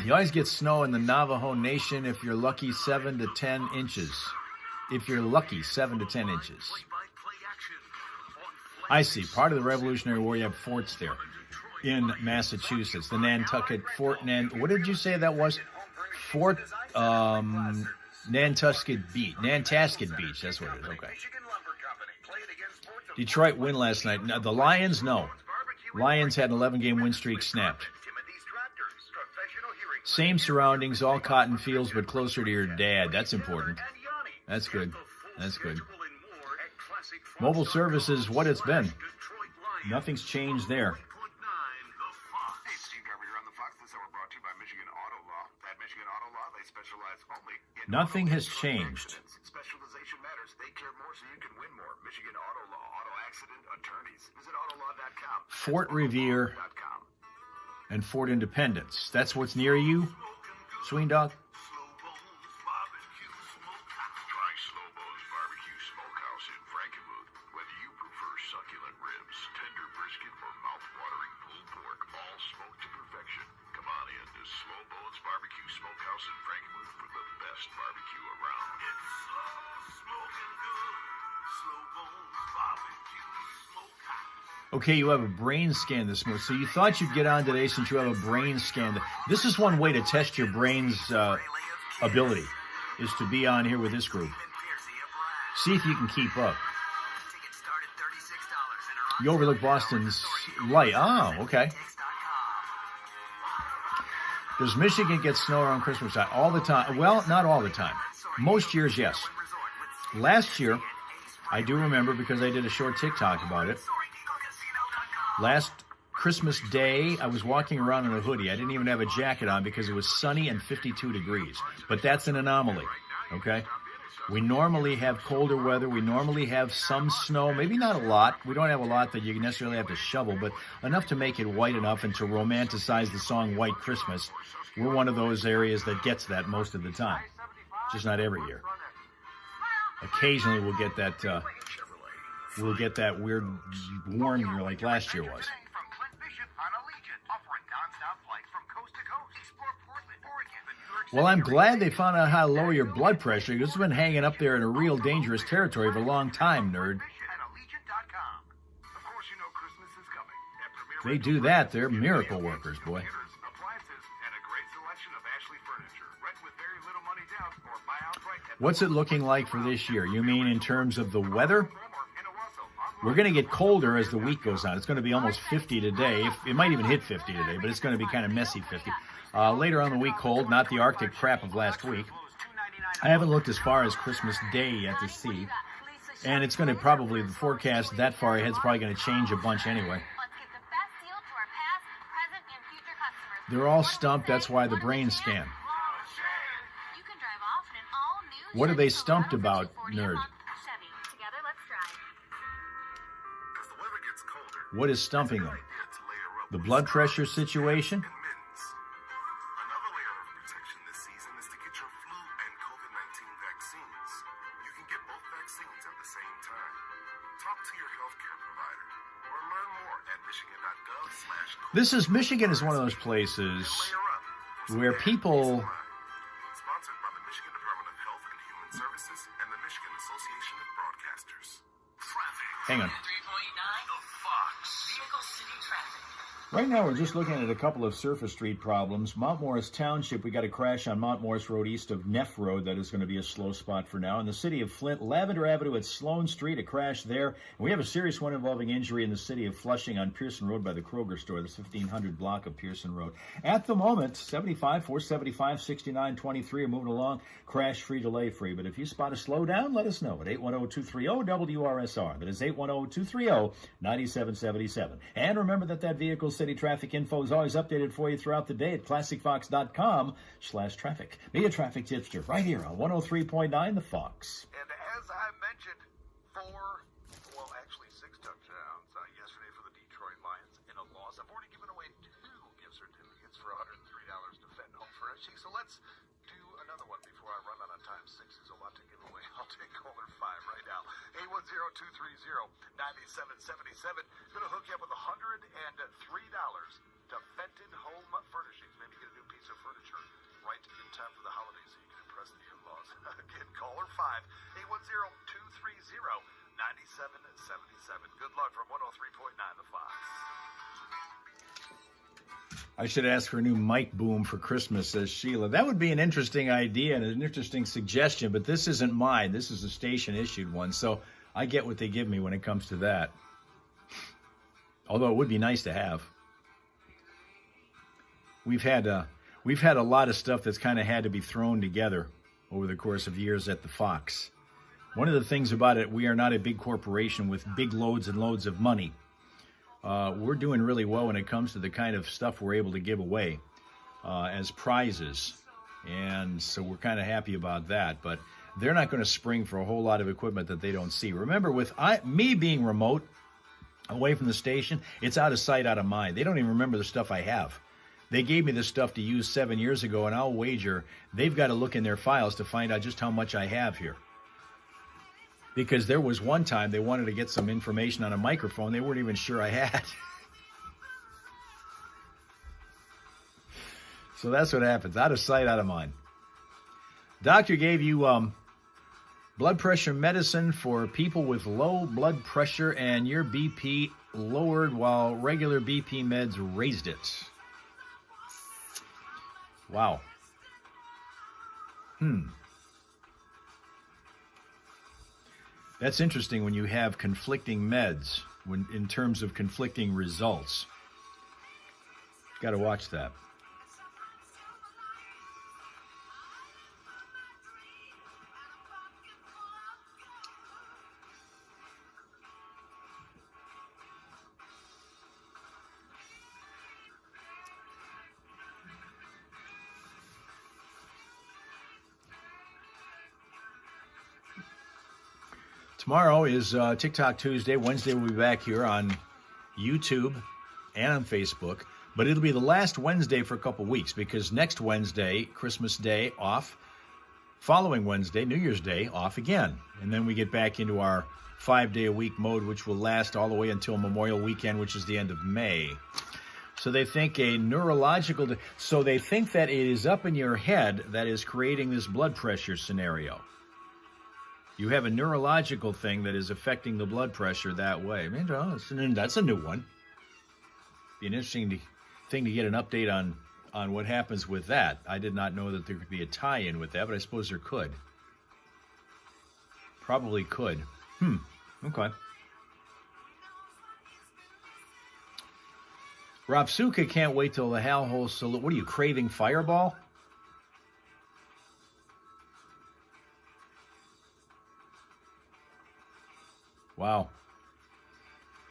You always get snow in the Navajo Nation if you're lucky 7 to 10 inches. If you're lucky, 7 to 10 inches. I see. Part of the Revolutionary War, you have forts there in Massachusetts. The Nantucket Fort what did you say that was? Fort Nantasket Beach. Nantasket Beach, that's what it is. Okay. Detroit win last night. Now, the Lions, no. Lions had an 11-game win streak snapped. Same surroundings, all cotton fields, but closer to your dad. That's important. That's good. That's good. Mobile services, what it's been. Nothing's changed there. Nothing has changed. Specialization matters. They care more so you can win more. Michigan Auto Law, Auto Accident Attorneys. Visit autolaw.com. Fort Revere and Fort Independence. That's what's near you, Sween Dog? Okay, you have a brain scan this morning. So you thought you'd get on today since you have a brain scan. This is one way to test your brain's ability, is to be on here with this group. See if you can keep up. You overlook Boston's light. Oh, okay. Does Michigan get snow around Christmas time? All the time? Well, not all the time. Most years, yes. Last year, I do remember because I did a short TikTok about it. Last Christmas Day, I was walking around in a hoodie. I didn't even have a jacket on because it was sunny and 52 degrees. But that's an anomaly, okay? We normally have colder weather. We normally have some snow, maybe not a lot. We don't have a lot that you necessarily have to shovel, but enough to make it white enough and to romanticize the song White Christmas. We're one of those areas that gets that most of the time, just not every year. Occasionally we'll get that weird warm year like last year was. Well, I'm glad they found out how to lower your blood pressure. This has been hanging up there in a real dangerous territory for a long time, nerd. They do that. They're miracle workers, boy. What's it looking like for this year? You mean in terms of the weather? We're going to get colder as the week goes on. It's going to be almost 50 today. It might even hit 50 today, but it's going to be kind of messy 50. Later on the week, cold, not the Arctic crap of last week. I haven't looked as far as Christmas Day yet to see. And it's going to probably, the forecast that far ahead is probably going to change a bunch anyway. They're all stumped. That's why the brain scan. What are they stumped about, nerd? What is stumping them? the blood pressure situation. And mittens. Another layer of protection this season is to get your flu and COVID-19 vaccines. You can get both vaccines at the same time. Talk to your healthcare provider or learn more at michigan.gov/COVID. This is Michigan is one of those places where people. Sponsored by the Michigan Department of Health and Human Services and the Michigan Association of Broadcasters. Traffic. Hang on. 3.9 The Fox. Vehicle City Traffic. Right now, we're just looking at a couple of surface street problems. Mount Morris Township, we got a crash on Mount Morris Road east of Neff Road. That is going to be a slow spot for now. In the city of Flint, Lavender Avenue at Sloan Street, a crash there. And we have a serious one involving injury in the city of Flushing on Pearson Road by the Kroger store, the 1500 block of Pearson Road. At the moment, 75, 475, 69, 23 are moving along, crash-free, delay-free. But if you spot a slowdown, let us know at 810-230-WRSR. That is 810-230-9777. And remember that Vehicle City Traffic info is always updated for you throughout the day at classicfox.com/traffic. Be a traffic tipster right here on 103.9 The Fox. And as I mentioned, six touchdowns yesterday for the Detroit Lions in a loss. I've already given away 2 gift certificates for $103 to Fenton Home Furnishings. So let's do another one before I run out of time. 6 is a lot to give away. I'll take caller 5 right now. 810-230-9777. Going to hook you up with $103 to Fenton Home Furnishings. Maybe get a new piece of furniture right in time for the holidays so you can impress the in-laws. Again, caller 5, 810-230-9777. Good luck from 103.9 The Fox. I should ask for a new mic boom for Christmas, says Sheila. That would be an interesting idea and an interesting suggestion, but this isn't mine. This is a station-issued one, so I get what they give me when it comes to that. Although it would be nice to have. We've had a lot of stuff that's kind of had to be thrown together over the course of years at the Fox. One of the things about it, we are not a big corporation with big loads and loads of money. We're doing really well when it comes to the kind of stuff we're able to give away as prizes. And so we're kind of happy about that. But they're not going to spring for a whole lot of equipment that they don't see. Remember, with me being remote, away from the station, it's out of sight, out of mind. They don't even remember the stuff I have. They gave me this stuff to use 7 years ago, and I'll wager they've got to look in their files to find out just how much I have here. Because there was one time they wanted to get some information on a microphone they weren't even sure I had. So that's what happens. Out of sight, out of mind. Doctor gave you blood pressure medicine for people with low blood pressure, and your BP lowered while regular BP meds raised it. Wow. That's interesting when you have conflicting meds in terms of conflicting results. Got to watch that. Tomorrow is TikTok Tuesday. Wednesday we'll be back here on YouTube and on Facebook. But it'll be the last Wednesday for a couple weeks because next Wednesday, Christmas Day, off. Following Wednesday, New Year's Day, off again. And then we get back into our 5-day-a-week mode, which will last all the way until Memorial Weekend, which is the end of May. So they think so they think that it is up in your head that is creating this blood pressure scenario. You have a neurological thing that is affecting the blood pressure that way. I mean, that's a new one. Be an interesting thing to get an update on what happens with that. I did not know that there could be a tie-in with that, but I suppose there could. Probably could. Okay. Rob Suka can't wait till the Hal Hole salute. What are you, craving Fireball? Wow.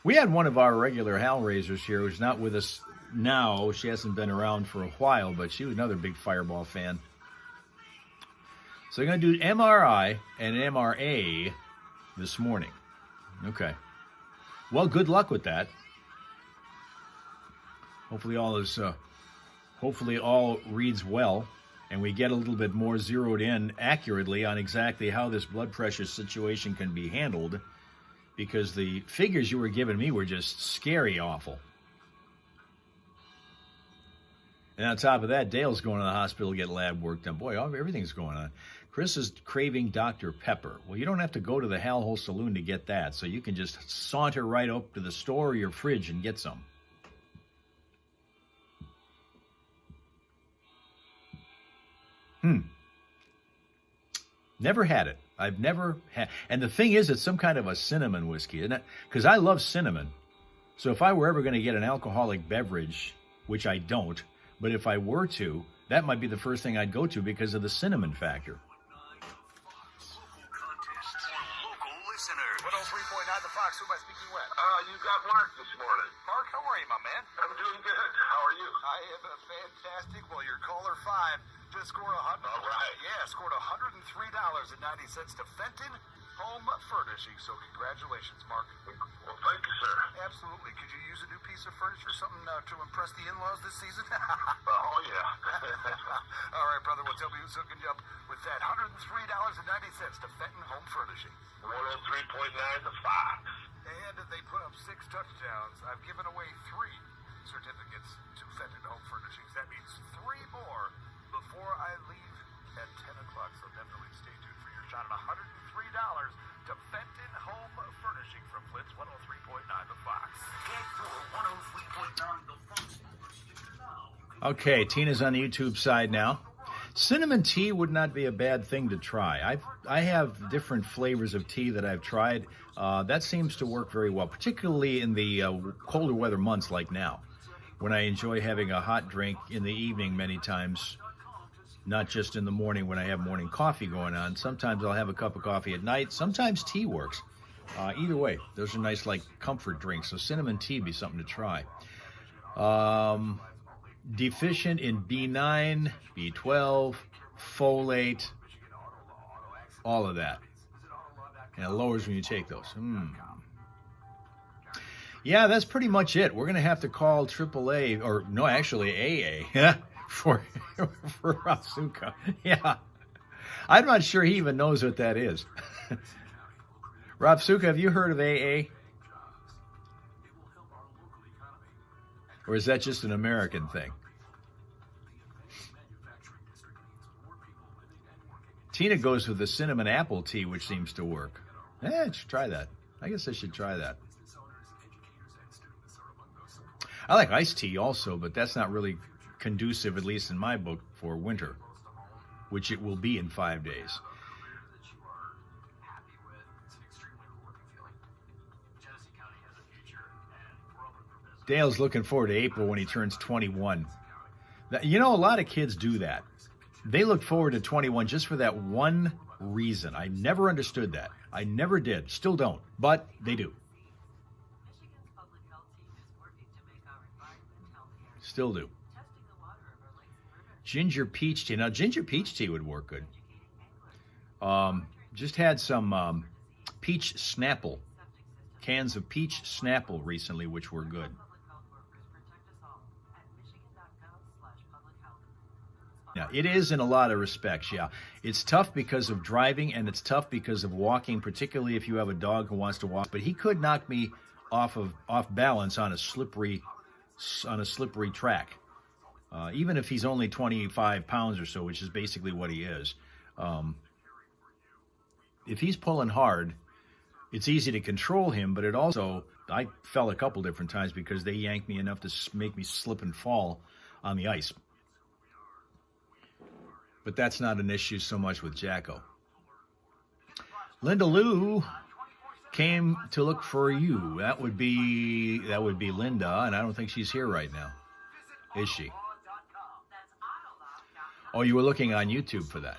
We had one of our regular Hal raisers here who's not with us now. She hasn't been around for a while, but she was another big Fireball fan. So they're going to do MRI and MRA this morning. Okay. Well, good luck with that. Hopefully all reads well, and we get a little bit more zeroed in accurately on exactly how this blood pressure situation can be handled, because the figures you were giving me were just scary awful. And on top of that, Dale's going to the hospital to get lab work done. Boy, everything's going on. Chris is craving Dr. Pepper. Well, you don't have to go to the Hal Hole Saloon to get that, so you can just saunter right up to the store or your fridge and get some. Never had it. I've never had. And the thing is, it's some kind of a cinnamon whiskey, isn't it? Because I love cinnamon. So if I were ever going to get an alcoholic beverage, which I don't, but if I were to, that might be the first thing I'd go to because of the cinnamon factor. 103.9 The Fox. Who am I speaking with? You got Mark this morning. Mark, how are you, my man? I'm doing good. How are you? I am fantastic. Well, your caller 5 just scored All right. scored $103.90 to Fenton Home Furnishing. So congratulations, Mark. Well, thank you, sir. Absolutely. Could you use a new piece of furniture, something to impress the in-laws this season? Oh, yeah. All right, brother. Well, tell me who's hooking you up with that $103.90 to Fenton Home Furnishing. 103.9 The Fox. And they put up 6 touchdowns. I've given away 3 certificates to Fenton Home Furnishings. That means 3 more before I leave at 10 o'clock. So definitely stay tuned for your shot at $103 to Fenton Home Furnishing from Flint's 103.9 The Fox. Get for 103.9 The Fox. Okay, Tina's on the YouTube side now. Cinnamon tea would not be a bad thing to try. I have different flavors of tea that I've tried. That seems to work very well, particularly in the colder weather months like now, when I enjoy having a hot drink in the evening many times, not just in the morning when I have morning coffee going on. Sometimes I'll have a cup of coffee at night. Sometimes tea works. Either way, those are nice, like, comfort drinks. So cinnamon tea would be something to try. Deficient in B9, B12, folate, all of that. And it lowers when you take those. Yeah, that's pretty much it. We're going to have to call AAA, or no, actually AA, for Rasuka. Yeah. I'm not sure he even knows what that is. Rasuka, have you heard of AA? Or is that just an American thing? Tina goes with the cinnamon apple tea, which seems to work. I should try that. I guess I should try that. I like iced tea also, but that's not really conducive, at least in my book, for winter, which it will be in 5 days. Dale's looking forward to April when he turns 21. You know, a lot of kids do that. They look forward to 21 just for that one reason. I never understood that. I never did. Still don't. But they do. Still do. Ginger peach tea. Now, ginger peach tea would work good. Just had some peach Snapple. Cans of peach Snapple recently, which were good. Now, it is in a lot of respects, yeah. It's tough because of driving, and it's tough because of walking, particularly if you have a dog who wants to walk. But he could knock me off balance on a slippery track, even if he's only 25 pounds or so, which is basically what he is. If he's pulling hard, it's easy to control him, but it also, I fell a couple different times because they yanked me enough to make me slip and fall on the ice. But that's not an issue so much with Jacko. Linda Lou came to look for you. That would be Linda, and I don't think she's here right now. Is she? Oh, you were looking on YouTube for that.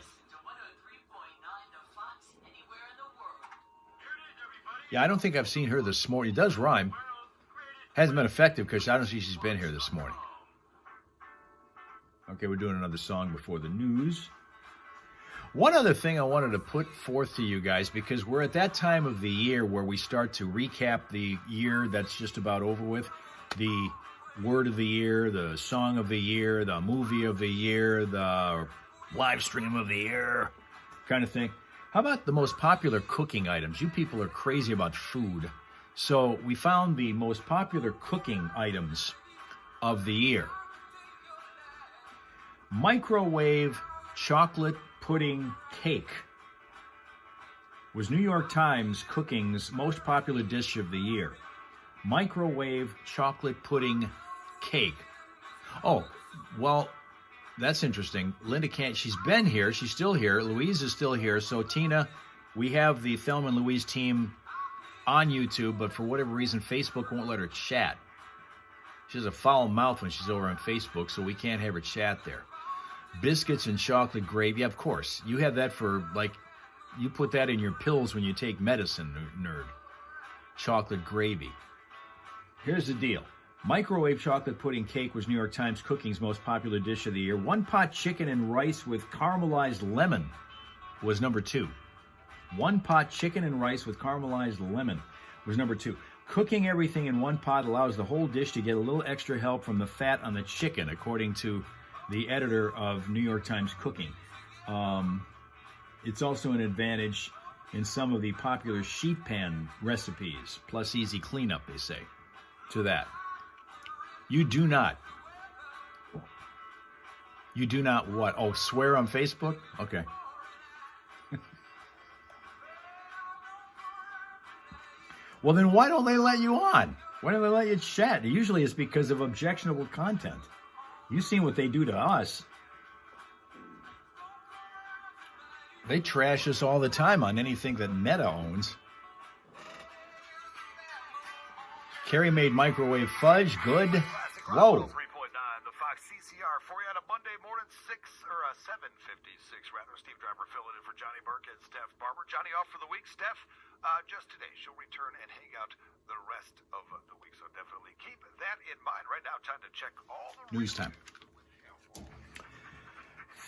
Yeah, I don't think I've seen her this morning. It does rhyme. Hasn't been effective because I don't see she's been here this morning. Okay, we're doing another song before the news. One other thing I wanted to put forth to you guys, because we're at that time of the year where we start to recap the year that's just about over with. The word of the year, the song of the year, the movie of the year, the live stream of the year kind of thing. How about the most popular cooking items? You people are crazy about food. So we found the most popular cooking items of the year. Microwave chocolate pudding cake was New York Times Cooking's most popular dish of the year. Microwave chocolate pudding cake. Oh, well, that's interesting. Linda can't, she's been here, she's still here. Louise is still here. So, Tina, we have the Thelma and Louise team on YouTube, but for whatever reason, Facebook won't let her chat. She has a foul mouth when she's over on Facebook, so we can't have her chat there. Biscuits and chocolate gravy, of course. You have that for, like, you put that in your pills when you take medicine, nerd. Chocolate gravy. Here's the deal. Microwave chocolate pudding cake was New York Times Cooking's most popular dish of the year. One-pot chicken and rice with caramelized lemon was number 2. One-pot chicken and rice with caramelized lemon was number 2. Cooking everything in one pot allows the whole dish to get a little extra help from the fat on the chicken, according to the editor of New York Times Cooking. It's also an advantage in some of the popular sheet pan recipes, plus easy cleanup, they say, to that. You do not what? Oh, swear on Facebook? Okay. Well, then why don't they let you on? Why don't they let you chat? Usually it's because of objectionable content. You've seen what they do to us. They trash us all the time on anything that Meta owns. Carrie made microwave fudge. Good. Whoa. 3.9, the Fox CCR for you on a Monday morning, 7:56 rather. Steve Driver filling in for Johnny Burke and Steph Barber. Johnny off for the week. Steph, just today. She'll return and hang out the rest of the week. So definitely keep that in mind. Right now, time to check all the news time.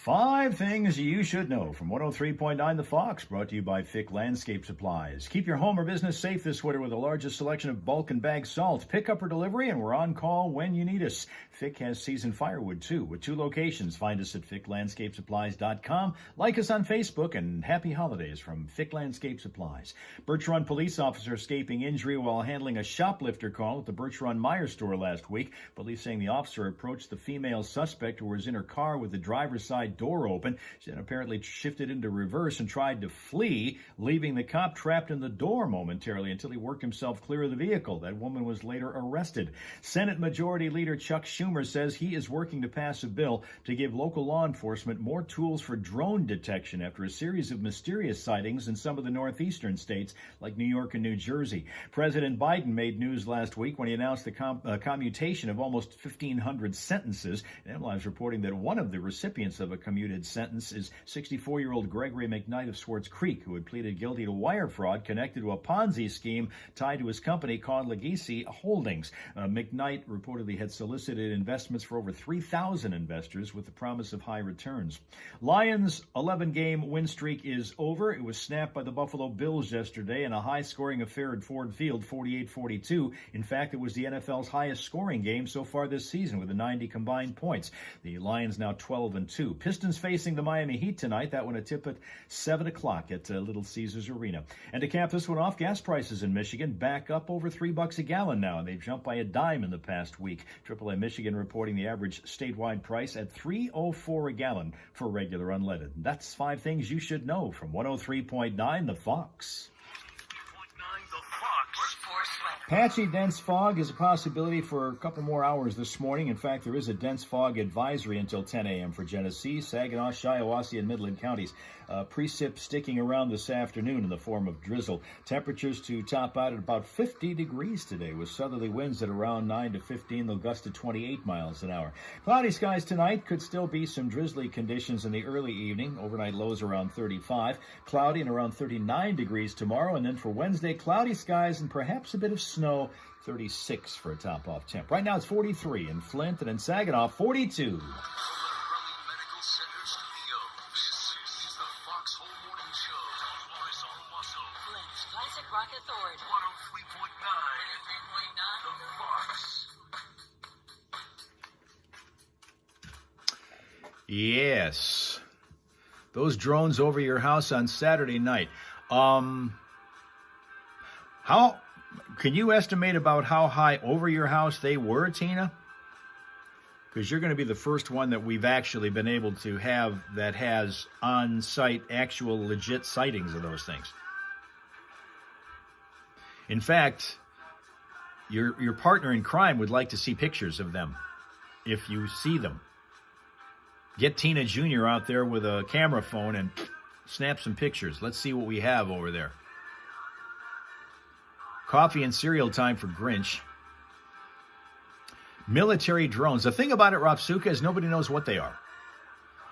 5 things you should know from 103.9 The Fox, brought to you by Fick Landscape Supplies. Keep your home or business safe this winter with the largest selection of bulk and bag salt. Pick up or delivery, and we're on call when you need us. Fick has seasoned firewood, too, with 2 locations. Find us at ficklandscapesupplies.com. Like us on Facebook, and happy holidays from Fick Landscape Supplies. Birch Run police officer escaping injury while handling a shoplifter call at the Birch Run Meyer store last week. Police saying the officer approached the female suspect who was in her car with the driver's side door open. She then apparently shifted into reverse and tried to flee, leaving the cop trapped in the door momentarily until he worked himself clear of the vehicle. That woman was later arrested. Senate Majority Leader Chuck Schumer says he is working to pass a bill to give local law enforcement more tools for drone detection after a series of mysterious sightings in some of the northeastern states like New York and New Jersey. President Biden made news last week when he announced the commutation of almost 1,500 sentences. And MLive's reporting that one of the recipients of a commuted sentence is 64-year-old Gregory McKnight of Swartz Creek, who had pleaded guilty to wire fraud connected to a Ponzi scheme tied to his company called Legacy Holdings. McKnight reportedly had solicited investments for over 3,000 investors with the promise of high returns. Lions' 11-game win streak is over. It was snapped by the Buffalo Bills yesterday in a high-scoring affair at Ford Field, 48-42. In fact, it was the NFL's highest-scoring game so far this season with 90 combined points. The Lions now 12-2. Pistons facing the Miami Heat tonight. That one a tip at 7 o'clock at Little Caesars Arena. And to cap this one off, gas prices in Michigan back up over $3 a gallon now, and they've jumped by a dime in the past week. AAA Michigan reporting the average statewide price at $3.04 a gallon for regular unleaded. That's 5 things you should know from 103.9 The Fox. Patchy dense fog is a possibility for a couple more hours this morning. In fact, there is a dense fog advisory until 10 a.m. for Genesee, Saginaw, Shiawassee, and Midland counties. Precip sticking around this afternoon in the form of drizzle. Temperatures to top out at about 50 degrees today with southerly winds at around 9 to 15. They'll gust to 28 miles an hour. Cloudy skies tonight. Could still be some drizzly conditions in the early evening. Overnight lows around 35. Cloudy and around 39 degrees tomorrow. And then for Wednesday, cloudy skies and perhaps a bit of snow. 36 for a top-off temp. Right now it's 43 in Flint, and in Saginaw, 42. Yes. Those drones over your house on Saturday night. How can you estimate about how high over your house they were, Tina? Because you're going to be the first one that we've actually been able to have that has on-site, actual, legit sightings of those things. In fact, your partner in crime would like to see pictures of them, if you see them. Get Tina Jr. out there with a camera phone and snap some pictures. Let's see what we have over there. Coffee and cereal time for Grinch. Military drones. The thing about it, Rapsuka, is nobody knows what they are.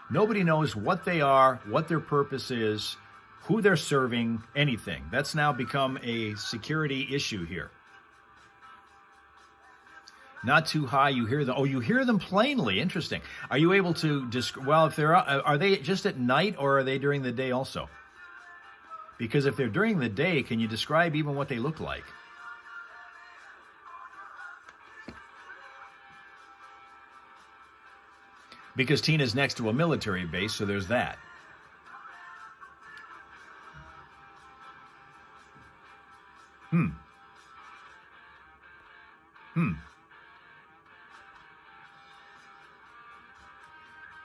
Nobody knows what they are, what their purpose is, who they're serving, anything. That's now become a security issue here. Not too high. You hear them. Oh, you hear them plainly. Interesting. Are you able to well, if they're are they just at night or are they during the day also? Because if they're during the day, can you describe even what they look like? Because Tina's next to a military base, so there's that.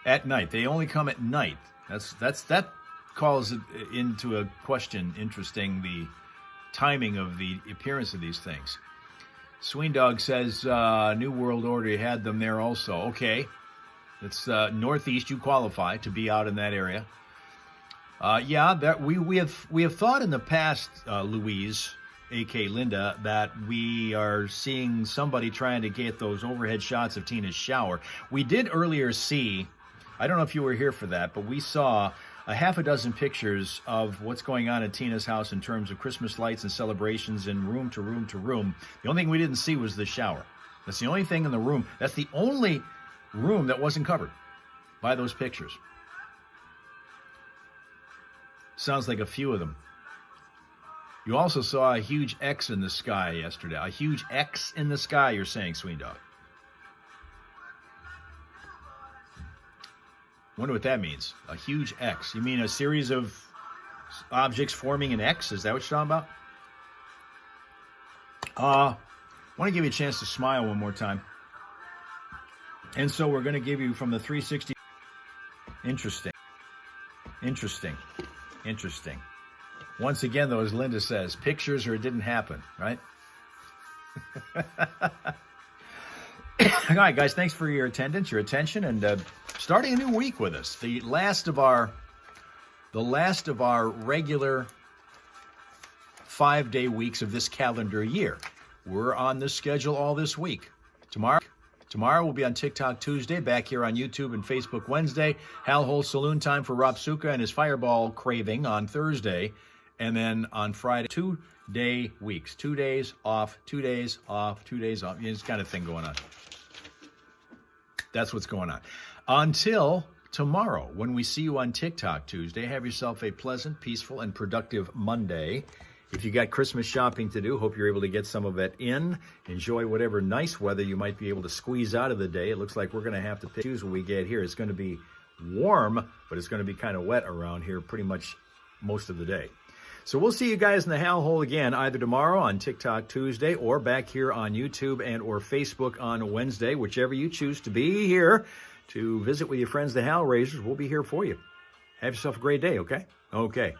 At night. They only come at night. That calls it into a question. Interesting, the timing of the appearance of these things. Sween Dog says New World Order had them there also. Okay, it's northeast. You qualify to be out in that area. Yeah, that we have thought in the past, Louise, a.k.a. Linda, that we are seeing somebody trying to get those overhead shots of Tina's shower. We did earlier see. I don't know if you were here for that, but we saw a half a dozen pictures of what's going on at Tina's house in terms of Christmas lights and celebrations in room to room to room. The only thing we didn't see was the shower. That's the only thing in the room. That's the only room that wasn't covered by those pictures. Sounds like a few of them. You also saw a huge X in the sky yesterday. A huge X in the sky, you're saying, Sween Dog. Wonder what that means. A huge X. You mean a series of objects forming an X? Is that what you're talking about? I want to give you a chance to smile one more time. And so we're going to give you from the 360. Interesting. Once again, though, as Linda says, pictures or it didn't happen, right? All right, guys, thanks for your attendance, your attention, and starting a new week with us. The last of our regular 5-day weeks of this calendar year. We're on the schedule all this week. Tomorrow we'll be on TikTok Tuesday, back here on YouTube and Facebook Wednesday. Hal holds saloon time for Rapsuka and his fireball craving on Thursday. And then on Friday, 2-day weeks. 2 days off, 2 days off, 2 days off. It's kind of thing going on. That's what's going on. Until tomorrow, when we see you on TikTok Tuesday, have yourself a pleasant, peaceful, and productive Monday. If you got Christmas shopping to do, hope you're able to get some of it in. Enjoy whatever nice weather you might be able to squeeze out of the day. It looks like we're going to have to pick choose when we get here. It's going to be warm, but it's going to be kind of wet around here pretty much most of the day. So we'll see you guys in the Hal Hole again, either tomorrow on TikTok Tuesday or back here on YouTube and or Facebook on Wednesday, whichever you choose to be here to visit with your friends, the Hal Raisers. We'll be here for you. Have yourself a great day, okay? Okay.